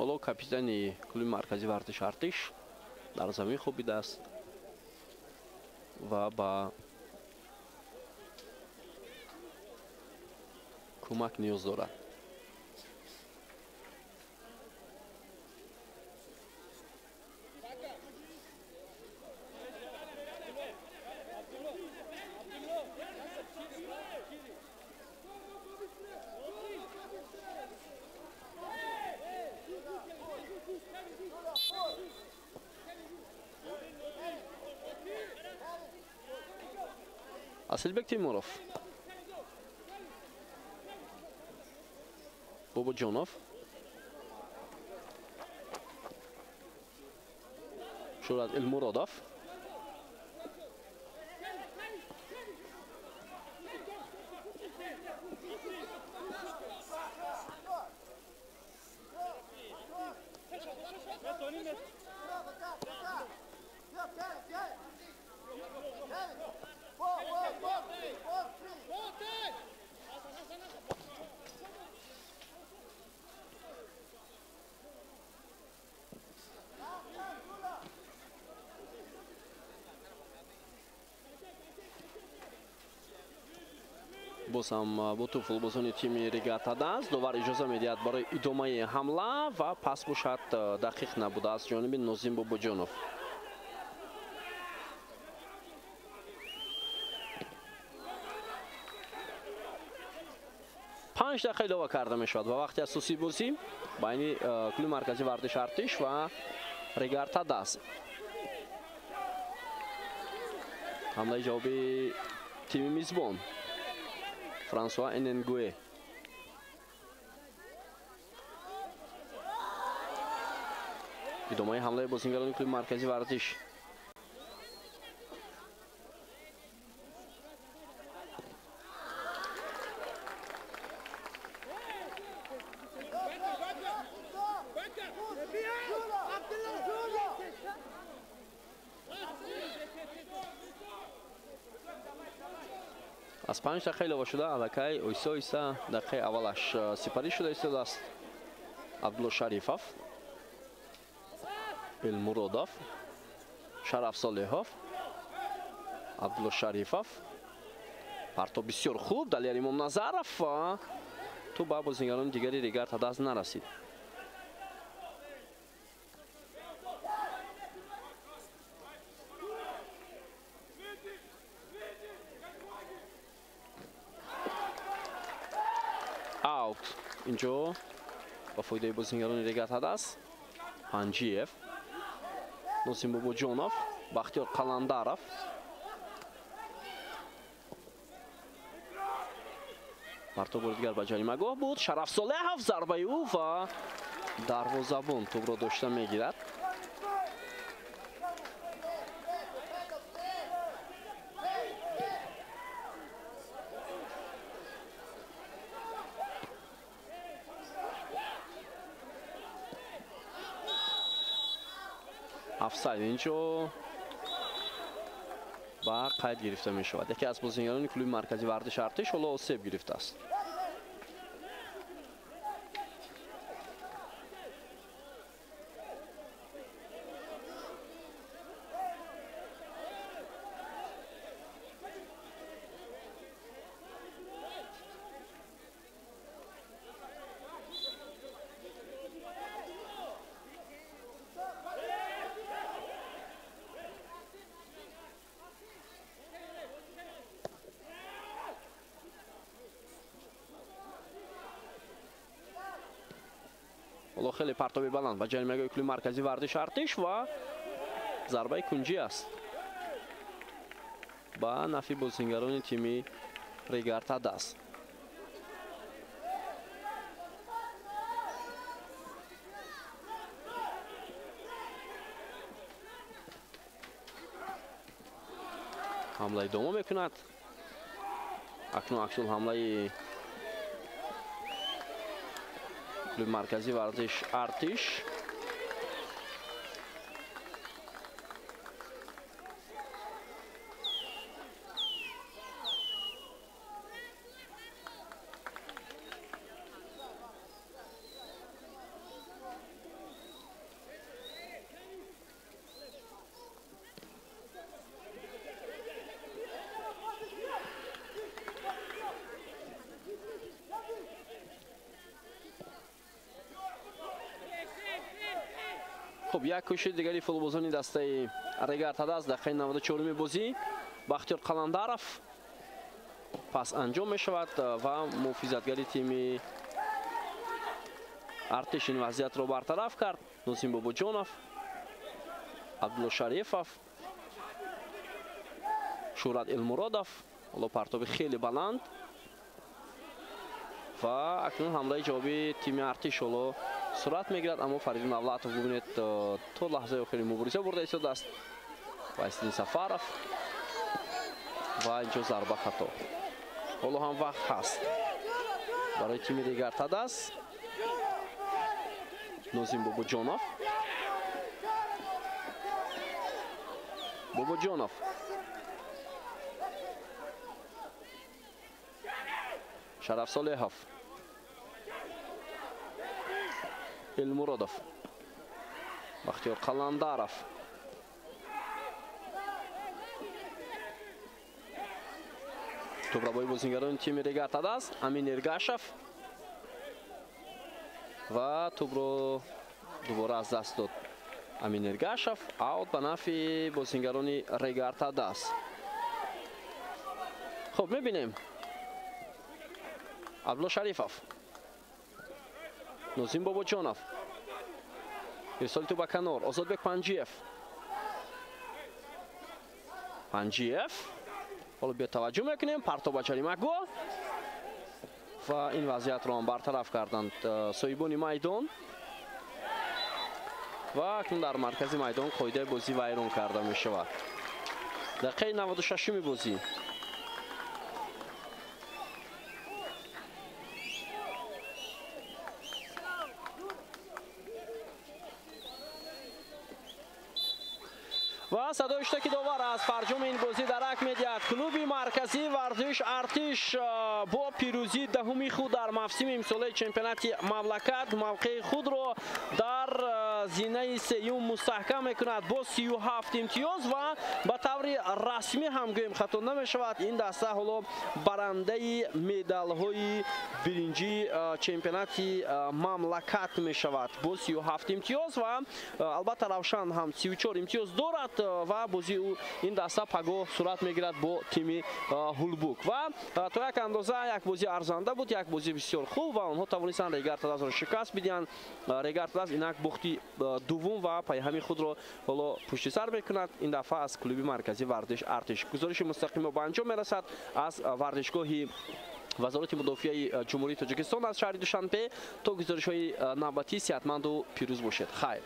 Speaker 1: ҳоло капитани клуби маркази вардиш артиш дар замин хобидааст ва ба кӯмак ниёз дорад. Асилбек Тимуров, Бобоҷонов, Шурат Элмуродов, босам бо ту футболбозони тими Регартадаст довар иҷоза медиҳад барои идомаи ҳамла ва пас бошад дақиқ набудааст ҷониби Нозим Бобоҷонов. панҷ дақиқа илова карда мешавад ва вақти асосии бозӣ байни клуби маркази вардиш артиш ва Регартадаст. ҳамлаи ҷавоби тими мизбон Франсуа Эненгуэ. идомаи ҳамлаи бозингарони клуби маркази вардиш. аз 5 дақиқа илова шуда аллакай оҳиста-оҳиста дақиқаи аввалаш сипарӣ шуда истодааст Абдулло Шарифов. Elmurodov, Sharaf Solehov, Abdullo Sharifov. Parto بسیار خوب دلیل امام نظرف و تو با بازیگران دیگری ریگارد هدف نرسید. اوت اینجا با فایده بازیگران ریگارد هدف پنجیف نوسیم بابوجونوف بختیار قلندارов مرتو بردیگر با جریمه‌گاه بود شرف صالحov ضربه او و دروازه‌بان توپ را داشته میگیرد. افساید اینجا با قید گرفته می شود. یکی از بازیگران کلوب مرکزی ورزش ارتش حالا آسیب گرفته است. حالا خیلی پرتابی بلند با جریمه‌گاه کلوب مرکزی ورزش ارتش و ضربه کنجی است با نفی بازیگران تیم ریگارد هدف. حمله ادامه میکند. اکنون اکسل حمله کلوب مرکزی ورزش ارتش خب یک کوشش دیگری فوتبالبازان دسته ریگارد هدف دقیقه 94 بازی بختیار قلندارov پس انجام می شود و محافظتگری تیم ارتش این وضعیت را برطرف کرد. نوسیم بابوجونوف عبدالله شریفov شورت المرادov حالا پرتاب خیلی بلند و اکنون حمله جوابی تیم ارتش حالا صورت میگیرد اما فریدون اولاتوف ببینید تا لحظه آخری مبارزه برده ایستاده است و استین سفارov و اینجا ضربه خطا. حالا هم وقت هست برای تیم ریگارد هدف. نوزیم بابوجونوف شرف صالحov Elmurodov بختیار قلندارov توپ را با بازیگران تیم ریگارد هدف امین ارگاشov و توپ را دوباره از دست داد امین ارگاشov. اوت به نفع بازیگران ریگارد هدف. خب میبینیم عبدالله شریفov نوزیم بابوجونوف ارسال تو با کنار آزادبک پنجیف حالا بیا توجه میکنیم پرتاب به جریمه‌گاه و این وضعیت را هم برطرف کردند صاحبان میدان و اکنون در مرکز میدان قاعده بازی ویران کرده می شود. دقیقه 96 بازی و صدای اشتکی داور از فرجام این بازی درک میدهد. کلوب مرکزی ورزش ارتش با پیروزی دهمی خود در موسم امسال چمپیونات مملکت موقع خود را در зинаи сеюм мустаҳкам мекунад бо 37 имтиёз ва ба таври расмӣ ҳам гӯем хато намешавад. ин даста ҳоло барандаи медалҳои биринҷи чемпионати мамлакат мешавад бо 37 имтиёз ва албатта равшан ҳам 34 имтиёз дорад ва бози ӯ ин даста пагоҳ сурат мегирад бо тими ҳулбук ва то як андоза як бози арзанда буд, як бози бисёр хуб ва онҳо тавонистанд Регар Тадазро шикаст бидиҳанд. Регар Тадаз инак бухти дуввум ва пайҳами худро ҳоло пуштисар мекунад. ин дафъа аз клуби маркази вардиш Артиш. гузориши мустақимо ба анҷом мерасад аз вардишгоҳи вазороти мудофиаи ҷумҳурии Тоҷикистон аз шаҳри Душанбе. то гузоришҳои навбатӣ сеҳатманду пирӯз бошед. хайр.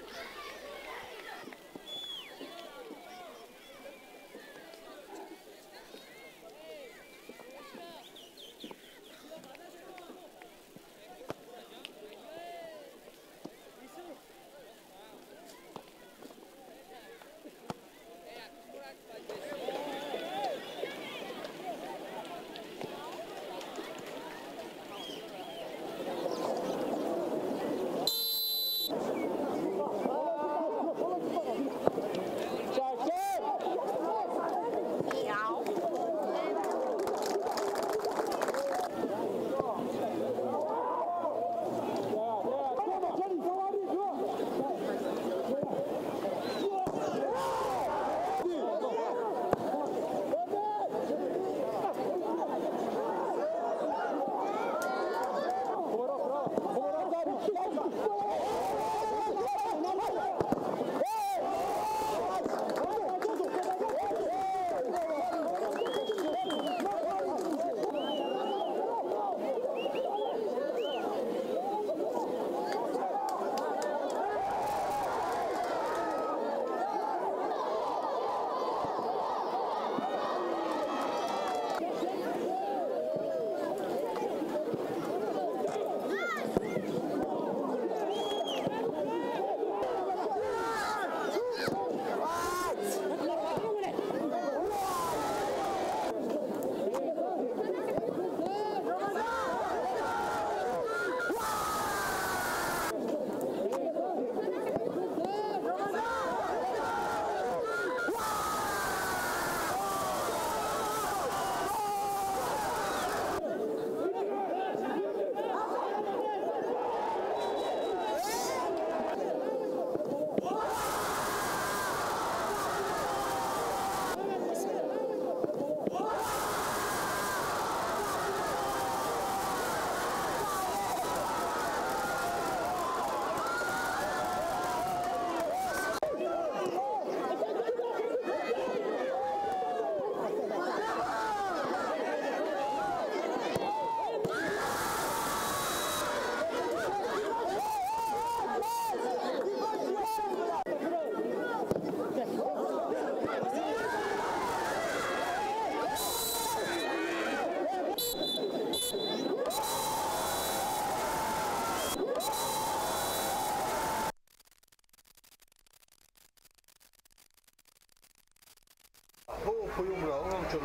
Speaker 4: Poyum bravo, non c'ho.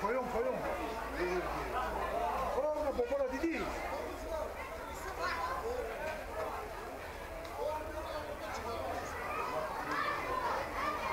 Speaker 4: Poyum. Oh, una popola di D.